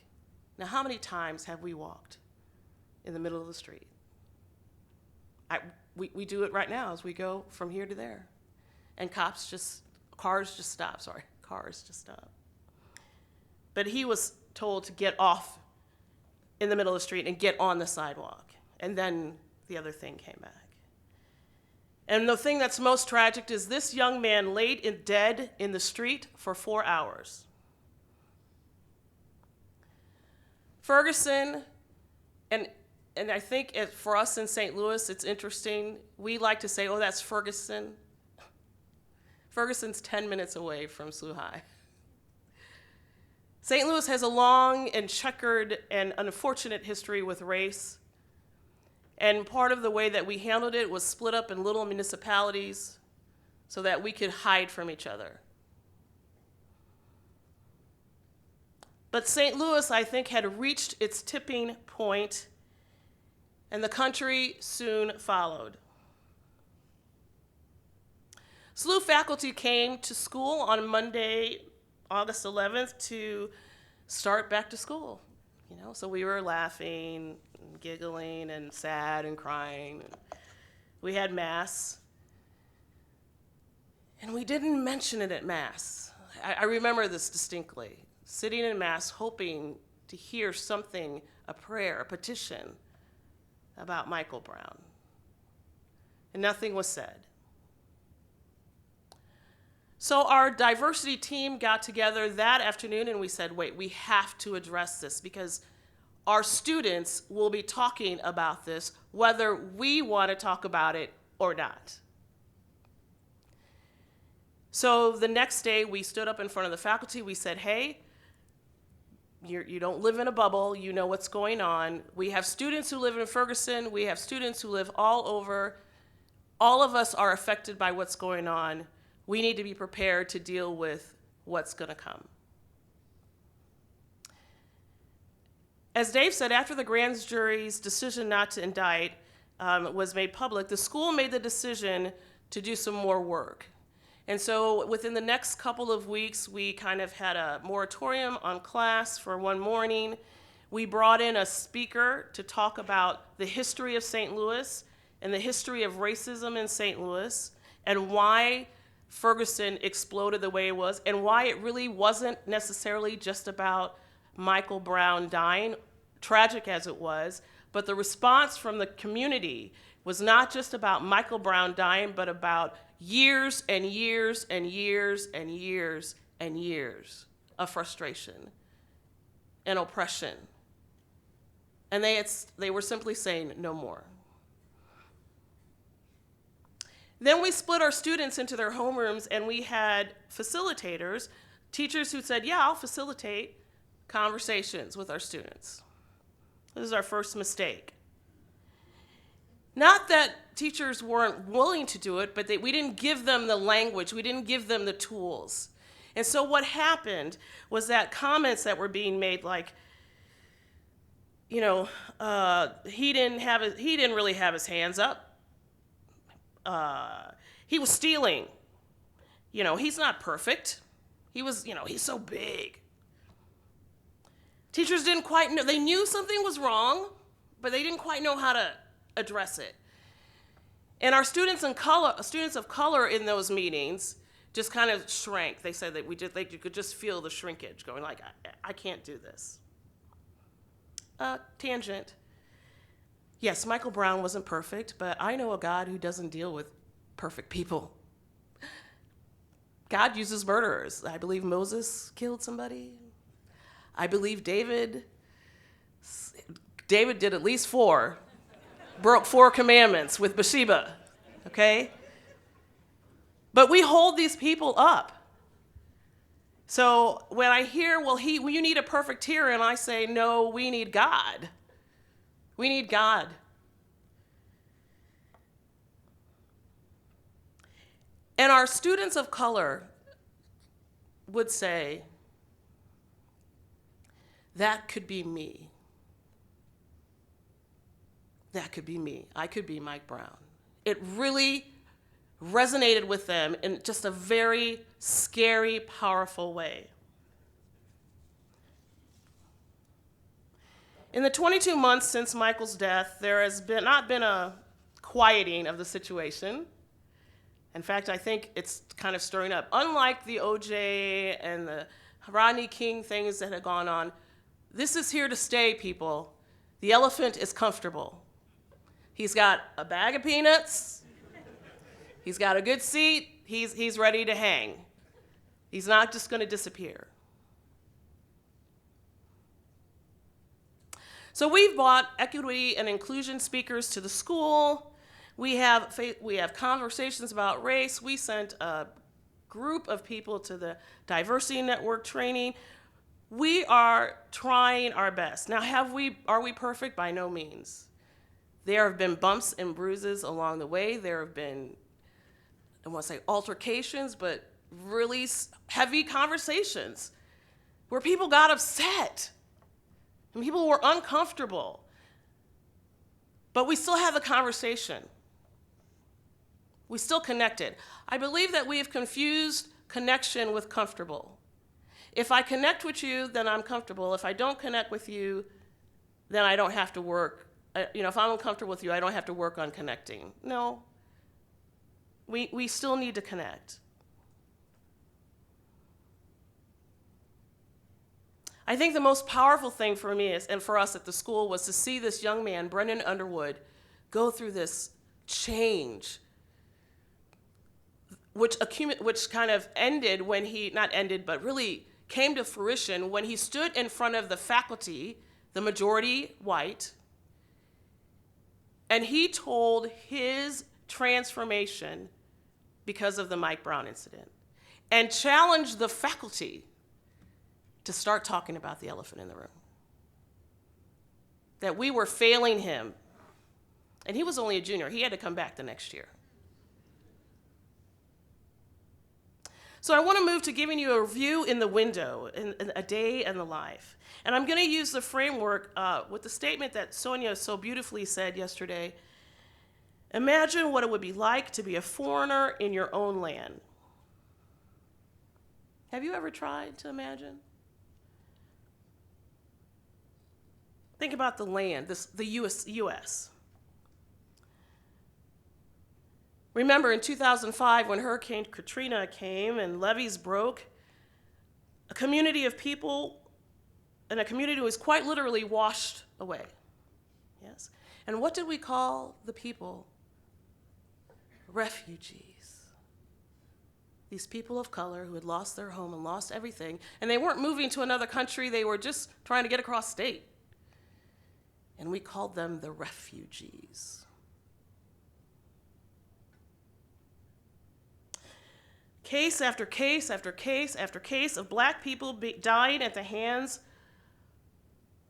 Now, how many times have we walked in the middle of the street? We do it right now as we go from here to there. And cars just stop. But he was told to get off in the middle of the street and get on the sidewalk. And then the other thing came back. And the thing that's most tragic is this young man laid dead in the street for 4 hours. Ferguson, and I think for us in St. Louis, it's interesting. We like to say, oh, that's Ferguson. Ferguson's 10 minutes away from SLU High. St. Louis has a long and checkered and unfortunate history with race. And part of the way that we handled it was split up in little municipalities so that we could hide from each other. But St. Louis, I think, had reached its tipping point, and the country soon followed. SLU faculty came to school on Monday, August 11th, to start back to school. So we were laughing, and giggling, and sad and crying. We had Mass, and we didn't mention it at Mass. I remember this distinctly, sitting in Mass hoping to hear something, a prayer, a petition about Michael Brown. And nothing was said. So our diversity team got together that afternoon and we said, wait, we have to address this because our students will be talking about this whether we want to talk about it or not. So the next day we stood up in front of the faculty, we said, hey, you don't live in a bubble, you know what's going on. We have students who live in Ferguson, we have students who live all over. All of us are affected by what's going on. We need to be prepared to deal with what's going to come. As Dave said, after the grand jury's decision not to indict was made public, the school made the decision to do some more work. And so within the next couple of weeks, we kind of had a moratorium on class for one morning. We brought in a speaker to talk about the history of St. Louis and the history of racism in St. Louis and why Ferguson exploded the way it was and why it really wasn't necessarily just about Michael Brown dying, tragic as it was, but the response from the community was not just about Michael Brown dying, but about years and years and years and years and years of frustration and oppression. And they were simply saying no more. Then we split our students into their homerooms and we had facilitators Teachers who said, yeah, I'll facilitate conversations with our students. This is our first mistake. Not that teachers weren't willing to do it, but we didn't give them the language, we didn't give them the tools. And so what happened was that comments that were being made like, he didn't really have his hands up. He was stealing. He's not perfect. He's so big. Teachers didn't quite know. They knew something was wrong, but they didn't quite know how to address it. And our students of color in those meetings just kind of shrank. They said that you could just feel the shrinkage going like, I can't do this. Tangent. Yes, Michael Brown wasn't perfect, but I know a God who doesn't deal with perfect people. God uses murderers. I believe Moses killed somebody. I believe David did at least 4. Broke 4 commandments with Bathsheba, okay? But we hold these people up. So when I hear, you need a perfect hearer, and I say, no, we need God. We need God. And our students of color would say, that could be me. That could be me. I could be Mike Brown. It really resonated with them in just a very scary, powerful way. In the 22 months since Michael's death, there has not been a quieting of the situation. In fact, I think it's kind of stirring up. Unlike the OJ and the Rodney King things that had gone on, this is here to stay, people. The elephant is comfortable. He's got a bag of peanuts. He's got a good seat. He's ready to hang. He's not just going to disappear. So we've brought equity and inclusion speakers to the school. We have conversations about race. We sent a group of people to the diversity network training. We are trying our best. Now, are we perfect? By no means. There have been bumps and bruises along the way. There have been, I want to say altercations, but really heavy conversations where people got upset and people were uncomfortable. But we still have the conversation. We still connected. I believe that we have confused connection with comfortable. If I connect with you, then I'm comfortable. If I don't connect with you, then I don't have to work. If I'm uncomfortable with you, I don't have to work on connecting. No. We still need to connect. I think the most powerful thing for me and for us at the school was to see this young man, Brendan Underwood, go through this change, which kind of ended when but really came to fruition when he stood in front of the faculty, the majority white, and he told his transformation because of the Mike Brown incident and challenged the faculty to start talking about the elephant in the room. That we were failing him. And he was only a junior. He had to come back the next year. So I want to move to giving you a review in the window, in a day in the life. And I'm going to use the framework with the statement that Sonia so beautifully said yesterday. Imagine what it would be like to be a foreigner in your own land. Have you ever tried to imagine? Think about the land, the U.S. Remember in 2005 when Hurricane Katrina came and levees broke, a community of people and a community was quite literally washed away. Yes? And what did we call the people? Refugees. These people of color who had lost their home and lost everything, and they weren't moving to another country, they were just trying to get across state. And we called them the refugees. case after case after case after case of black people dying at the hands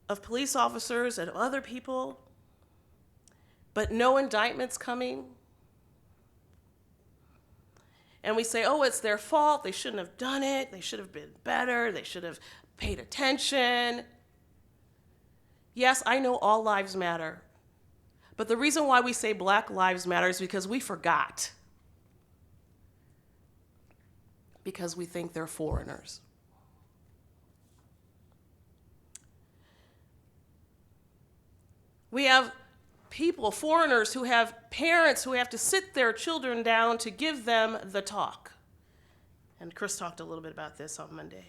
of police officers and other people, but no indictments coming. And we say, oh, it's their fault. They shouldn't have done it. They should have been better. They should have paid attention. Yes, I know all lives matter. But the reason why we say Black Lives Matter is because we forgot. Because we think they're foreigners. We have people, foreigners, who have parents who have to sit their children down to give them the talk. And Chris talked a little bit about this on Monday.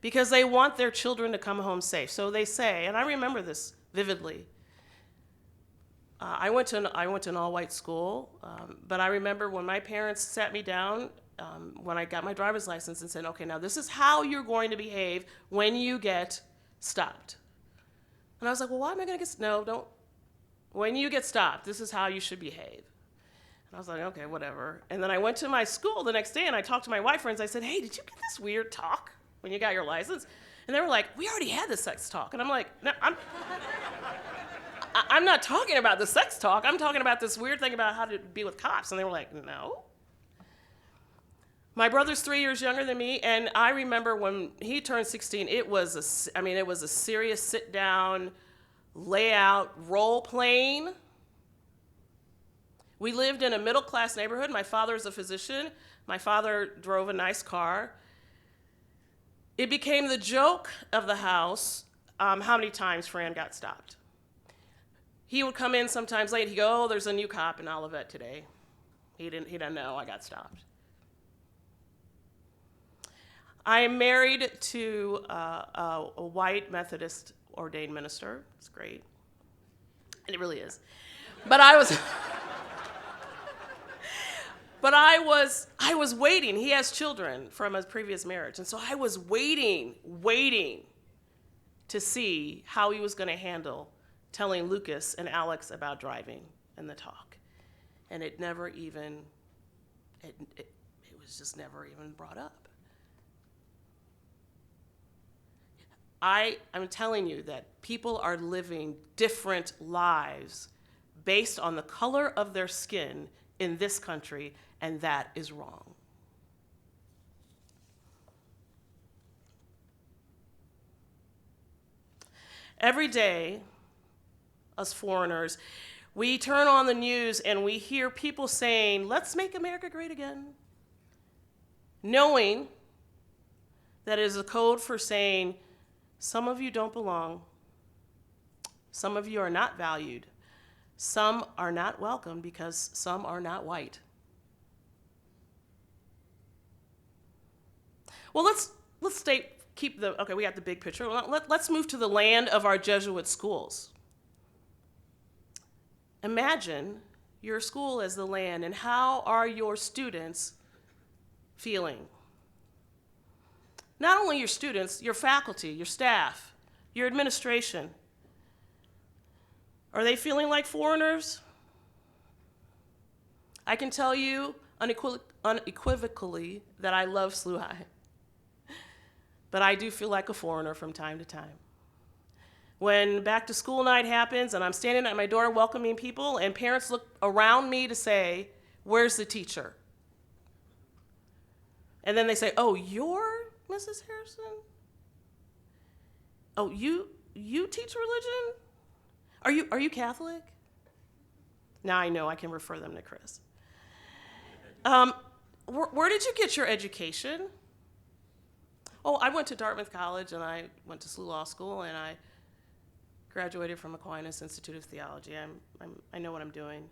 Because they want their children to come home safe. So they say, and I remember this vividly. I went to an all-white school, but I remember when my parents sat me down when I got my driver's license and said, okay, now this is how you're going to behave when you get stopped. And I was like, well, why am I going to get, no, don't. When you get stopped, this is how you should behave. And I was like, okay, whatever. And then I went to my school the next day and I talked to my white friends. I said, hey, did you get this weird talk when you got your license? And they were like, we already had the sex talk. And I'm like, no, I'm not talking about the sex talk. I'm talking about this weird thing about how to be with cops. And they were like, no. My brother's 3 years younger than me, and I remember when he turned 16, it was a serious sit down, layout, role playing. We lived in a middle class neighborhood. My father's a physician. My father drove a nice car. It became the joke of the house how many times Fran got stopped. He would come in sometimes late. He'd go, oh, there's a new cop in Olivet today. He didn't know I got stopped. I am married to a white Methodist ordained minister. It's great. And it really is. But I was waiting. He has children from his previous marriage. And so I was waiting to see how he was going to handle telling Lucas and Alex about driving and the talk. And it never even, it was just never even brought up. I'm telling you that people are living different lives based on the color of their skin in this country, and that is wrong. Every day, us foreigners, we turn on the news and we hear people saying, let's make America great again, knowing that it is a code for saying, some of you don't belong. Some of you are not valued. Some are not welcome because some are not white. Well, let's we got the big picture. Let's move to the land of our Jesuit schools. Imagine your school as the land, and how are your students feeling? Not only your students, your faculty, your staff, your administration. Are they feeling like foreigners? I can tell you unequivocally that I love SLU High. But I do feel like a foreigner from time to time. When back to school night happens and I'm standing at my door welcoming people and parents look around me to say, where's the teacher? And then they say, oh, you're Mrs. Harrison? Oh, you teach religion? Are you Catholic? Now I know I can refer them to Chris. Where did you get your education? Oh, I went to Dartmouth College and I went to SLU Law School and I graduated from Aquinas Institute of Theology. I know what I'm doing.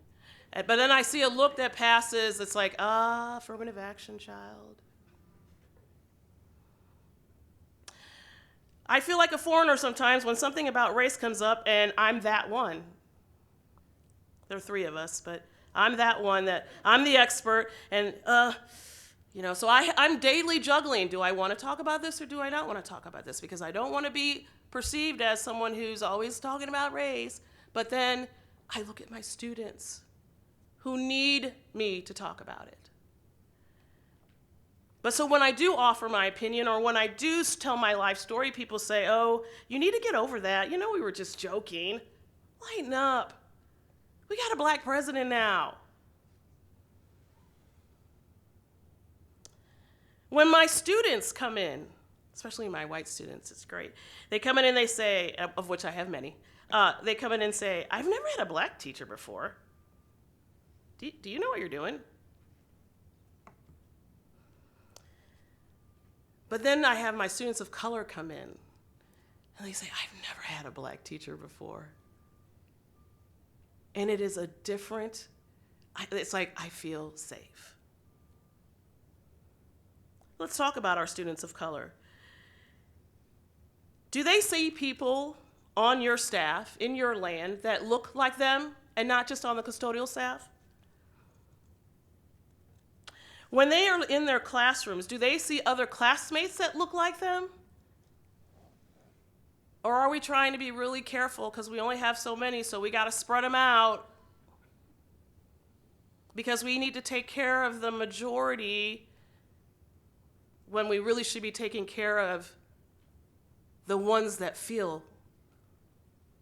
But then I see a look that passes. It's like, affirmative action, child. I feel like a foreigner sometimes when something about race comes up and I'm that one. There are three of us, but I'm that one that I'm the expert and, so I'm daily juggling. Do I want to talk about this or do I not want to talk about this? Because I don't want to be perceived as someone who's always talking about race, but then I look at my students who need me to talk about it. But so when I do offer my opinion or when I do tell my life story, people say, oh, you need to get over that. You know, we were just joking. Lighten up. We got a black president now. When my students come in, especially my white students, it's great. They come in and they say, of which I have many, they come in and say, I've never had a black teacher before. Do you know what you're doing? But then I have my students of color come in, and they say, I've never had a black teacher before. And it is a different, it's like I feel safe. Let's talk about our students of color. Do they see people on your staff, in your land, that look like them and not just on the custodial staff? When they are in their classrooms, do they see other classmates that look like them? Or are we trying to be really careful because we only have so many, so we got to spread them out? Because we need to take care of the majority when we really should be taking care of the ones that feel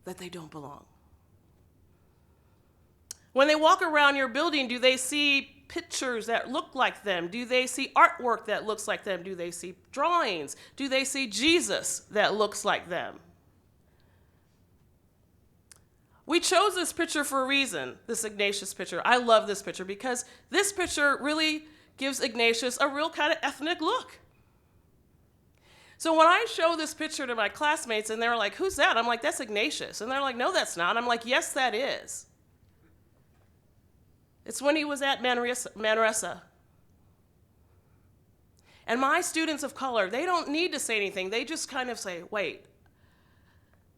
that they don't belong. When they walk around your building, do they see pictures that look like them? Do they see artwork that looks like them? Do they see drawings? Do they see Jesus that looks like them? We chose this picture for a reason, this Ignatius picture. I love this picture because this picture really gives Ignatius a real kind of ethnic look. So when I show this picture to my classmates and they're like, who's that? I'm like, that's Ignatius. And they're like, no, that's not. I'm like, yes, that is. It's when he was at Manresa. And my students of color, they don't need to say anything. They just kind of say, wait,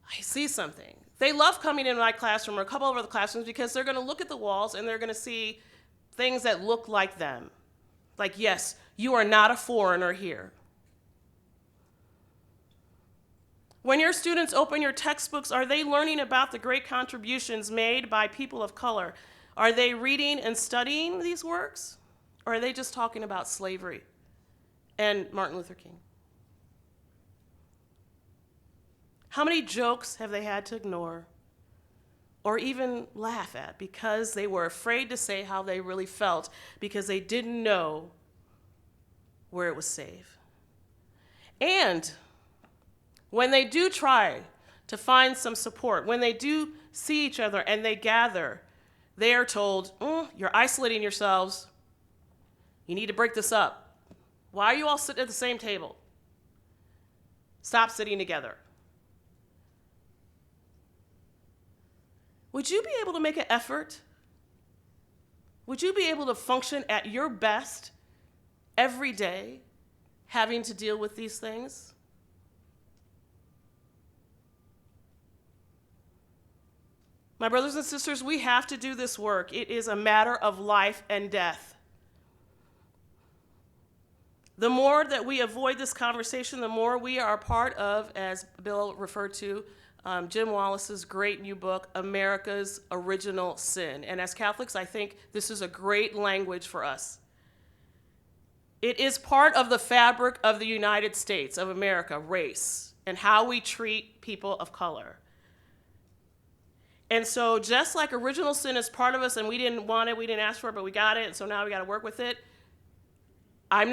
I see something. They love coming in my classroom or a couple of other classrooms because they're going to look at the walls and they're going to see things that look like them. Like, yes, you are not a foreigner here. When your students open your textbooks, are they learning about the great contributions made by people of color? Are they reading and studying these works? Or are they just talking about slavery and Martin Luther King? How many jokes have they had to ignore or even laugh at because they were afraid to say how they really felt because they didn't know where it was safe? And when they do try to find some support, when they do see each other and they gather, they are told, you're isolating yourselves. You need to break this up. Why are you all sitting at the same table? Stop sitting together. Would you be able to make an effort? Would you be able to function at your best every day, having to deal with these things? My brothers and sisters, we have to do this work. It is a matter of life and death. The more that we avoid this conversation, the more we are a part of, as Bill referred to, Jim Wallace's great new book, America's Original Sin. And as Catholics, I think this is a great language for us. It is part of the fabric of the United States of America, race, and how we treat people of color. And so just like original sin is part of us and we didn't want it, we didn't ask for it, but we got it, and so now we got to work with it. I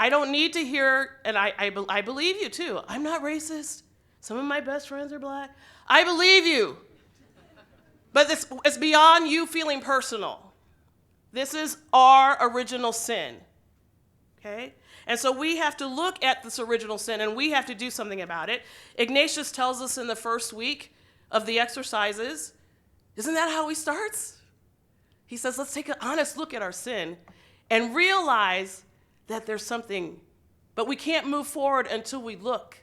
don't need to hear, and I believe you too. I'm not racist. Some of my best friends are black. I believe you. But it's beyond you feeling personal. This is our original sin. Okay? And so we have to look at this original sin and we have to do something about it. Ignatius tells us in the first week of the exercises, isn't that how he starts? He says, let's take an honest look at our sin and realize that there's something, but we can't move forward until we look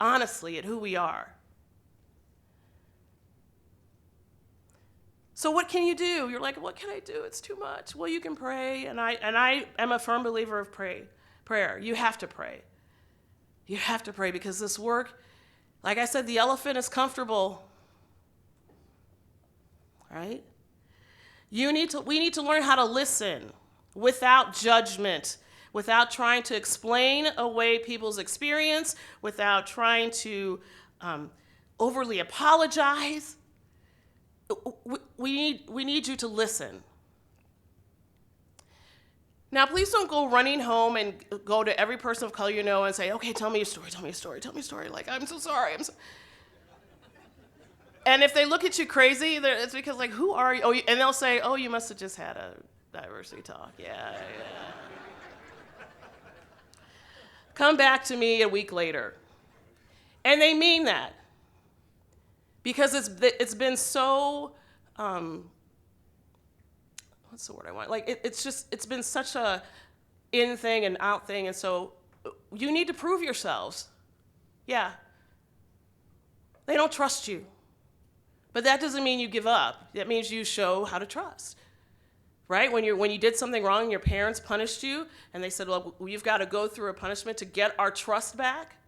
honestly at who we are. So what can you do? You're like, what can I do? It's too much. Well, you can pray, and I am a firm believer of prayer. You have to pray. You have to pray because this work, like I said, the elephant is comfortable, right? We need to learn how to listen without judgment. without trying to explain away people's experience, without trying to overly apologize. We need you to listen. Now, please don't go running home and go to every person of color you know and say, okay, tell me your story, tell me your story, tell me your story. Like, I'm so sorry. And if they look at you crazy, it's because, like, who are you? Oh, and they'll say, oh, you must have just had a diversity talk. Yeah. Come back to me a week later. And they mean that. Because it's been so, what's the word I want? Like, it's been such a in thing and out thing. And so you need to prove yourselves. Yeah. They don't trust you. But that doesn't mean you give up. That means you show how to trust, right? When you did something wrong and your parents punished you and they said, well, you've got to go through a punishment to get our trust back,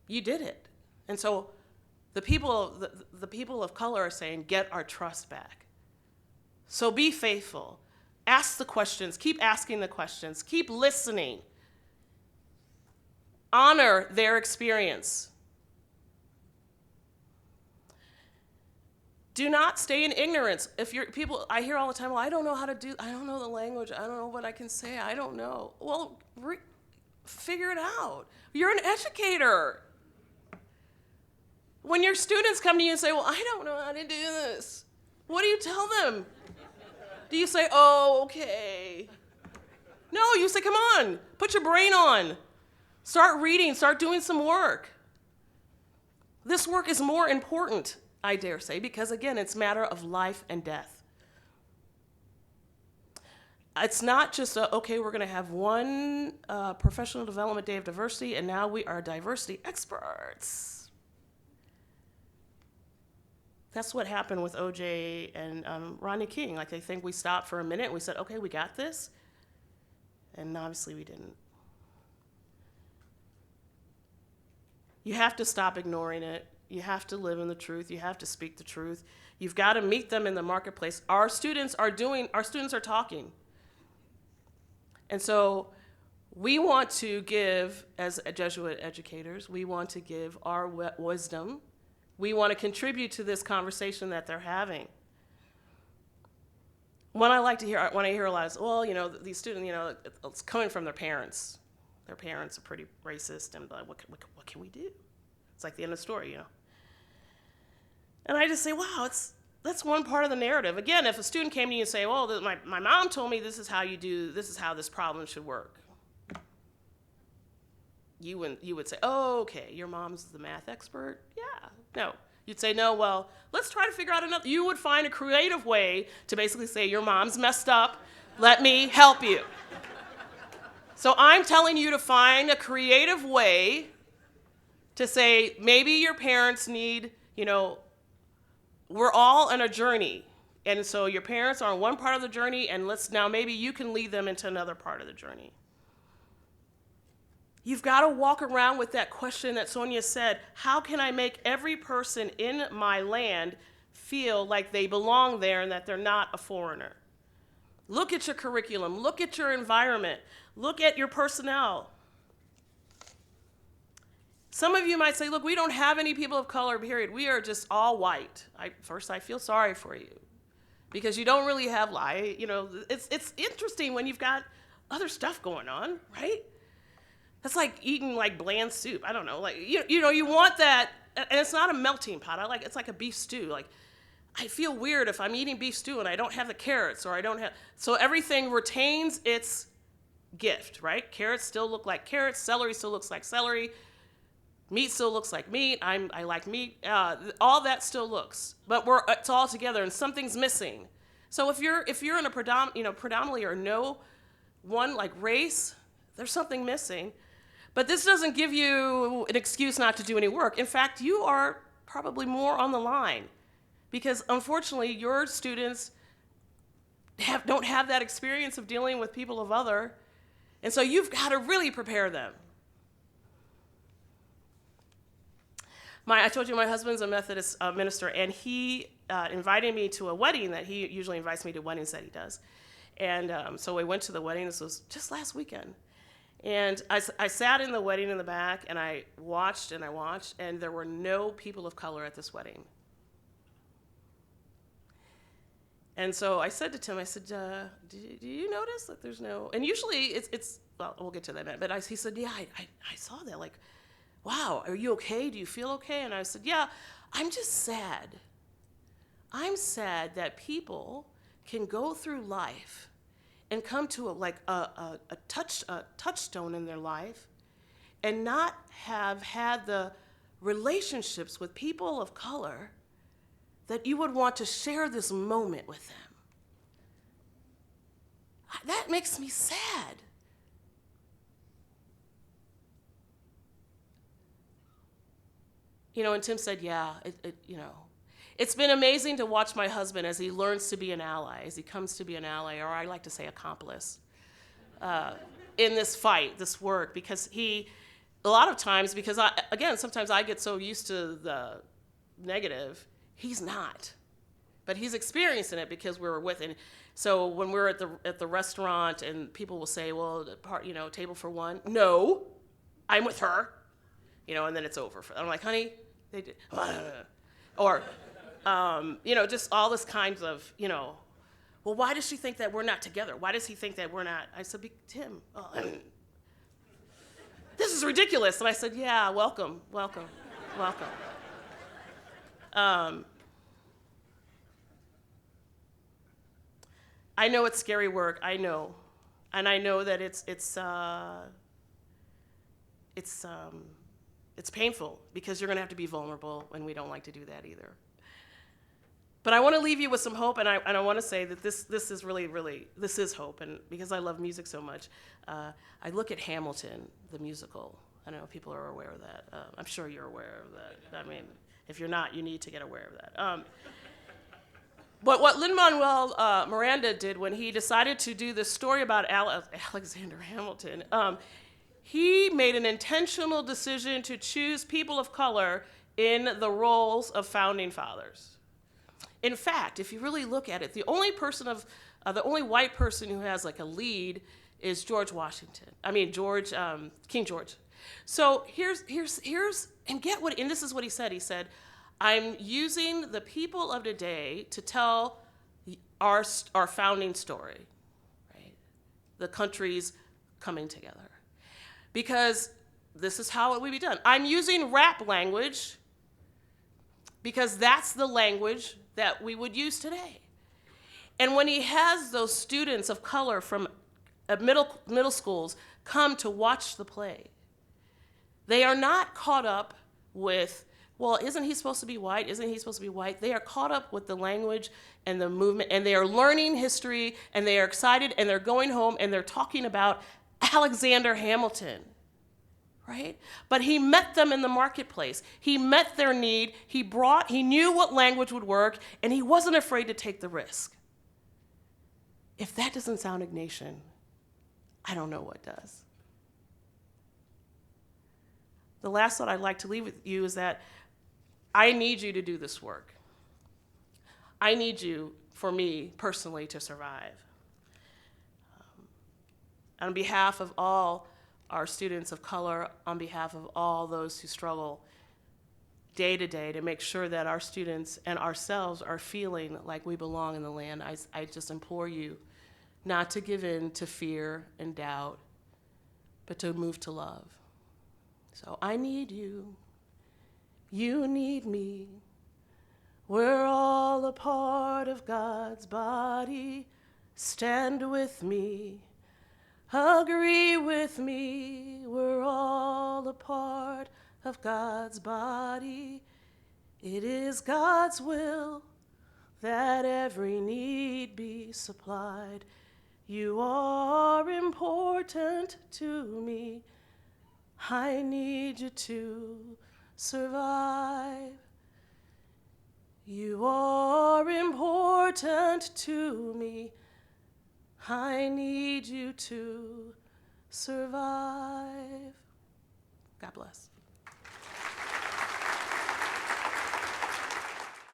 you did it. And so the people of color are saying, get our trust back. So be faithful. Ask the questions. Keep asking the questions. Keep listening. Honor their experience. Do not stay in ignorance. If you're people, I hear all the time, well, I don't know how to do, I don't know the language, I don't know what I can say, I don't know. Well, figure it out. You're an educator. When your students come to you and say, well, I don't know how to do this, what do you tell them? Do you say, oh, okay? No, you say, come on, put your brain on. Start reading, start doing some work. This work is more important, I dare say, because again, it's a matter of life and death. It's not just okay, we're going to have one professional development day of diversity, and now we are diversity experts. That's what happened with OJ and Rodney King. Like, they think we stopped for a minute, and we said, okay, we got this. And obviously we didn't. You have to stop ignoring it. You have to live in the truth. You have to speak the truth. You've got to meet them in the marketplace. Our students are talking. And so we want to give, as Jesuit educators, we want to give our wisdom. We want to contribute to this conversation that they're having. When I hear a lot of, well, you know, these students, you know, it's coming from their parents. Their parents are pretty racist, and what can we do? It's like the end of the story, you know. And I just say, wow, that's one part of the narrative. Again, if a student came to you and say, well, my mom told me this is how this problem should work. You would say, oh, okay, your mom's the math expert? Yeah. No. You'd say, no, well, let's try to figure out another. You would find a creative way to basically say, your mom's messed up. Let me help you. So I'm telling you to find a creative way to say, maybe your parents need, you know, we're all on a journey. And so your parents are on one part of the journey, and now maybe you can lead them into another part of the journey. You've got to walk around with that question that Sonia said, how can I make every person in my land feel like they belong there and that they're not a foreigner? Look at your curriculum, look at your environment, look at your personnel. Some of you might say, look, we don't have any people of color, period. We are just all white. First, I feel sorry for you because you don't really have you know, it's interesting when you've got other stuff going on, right? That's like eating like bland soup. I don't know, like you know, you want that, and it's not a melting pot. It's like a beef stew. Like, I feel weird if I'm eating beef stew and I don't have the carrots, or I don't have. So everything retains its gift, right? Carrots still look like carrots. Celery still looks like celery. Meat still looks like meat. I like meat. All that still looks, but it's all together, and something's missing. So if you're in a predominantly or no one like race, there's something missing. But this doesn't give you an excuse not to do any work. In fact, you are probably more on the line because unfortunately your students don't have that experience of dealing with people of other, and so you've got to really prepare them. I told you my husband's a Methodist minister, and he invited me to a wedding that he usually invites me to weddings that he does. And so we went to the wedding. This was just last weekend. And I sat in the wedding in the back, and I watched, and there were no people of color at this wedding. And so I said to Tim, I said, do you notice that there's no, and usually it's well, we'll get to that in a minute, but he said, yeah, I saw that, like, wow, are you okay? Do you feel okay? And I said, yeah, I'm just sad. I'm sad that people can go through life and come to a touchstone in their life and not have had the relationships with people of color that you would want to share this moment with them. That makes me sad. You know, and Tim said, yeah, it's been amazing to watch my husband as he learns to be an ally, as he comes to be an ally, or I like to say accomplice, in this fight, this work, because a lot of times, because sometimes I get so used to the negative, he's not. But he's experiencing it because we were with him. So when we're at the restaurant and people will say, well, table for one. No, I'm with her. And then it's over. I'm like, honey, they did. Or, just all this kinds of, well, why does she think that we're not together? Why does he think that we're not? I said, Tim, this is ridiculous. And I said, yeah, welcome. I know it's scary work. I know, and I know that it's painful because you're going to have to be vulnerable, and we don't like to do that either. But I want to leave you with some hope, and I want to say that this is really this is hope, and because I love music so much, I look at Hamilton, the musical. I know people are aware of that. I'm sure you're aware of that. I mean, if you're not, you need to get aware of that. But what Lin-Manuel Miranda did when he decided to do this story about Alexander Hamilton, he made an intentional decision to choose people of color in the roles of founding fathers. In fact, if you really look at it, the only white person who has like a lead is King George. So here's and this is what he said. He said, I'm using the people of today to tell our founding story, right? The country's coming together. Because this is how it would be done. I'm using rap language because that's the language that we would use today. And when he has those students of color from middle schools come to watch the play, they are not caught up with, well, isn't he supposed to be white? Isn't he supposed to be white? They are caught up with the language and the movement, and they are learning history, and they are excited, and they're going home, and they're talking about Alexander Hamilton, right? But he met them in the marketplace. He met their need. He knew what language would work, and he wasn't afraid to take the risk. If that doesn't sound Ignatian, I don't know what does. The last thought I'd like to leave with you is that I need you to do this work. I need you, for me personally, to survive. On behalf of all our students of color, on behalf of all those who struggle day to day to make sure that our students and ourselves are feeling like we belong in the land, I just implore you not to give in to fear and doubt, but to move to love. So I need you. You need me. We're all a part of God's body. Stand with me. Agree with me. We're all a part of God's body. It is God's will that every need be supplied. You are important to me. I need you to survive. You are important to me. I need you to survive. God bless.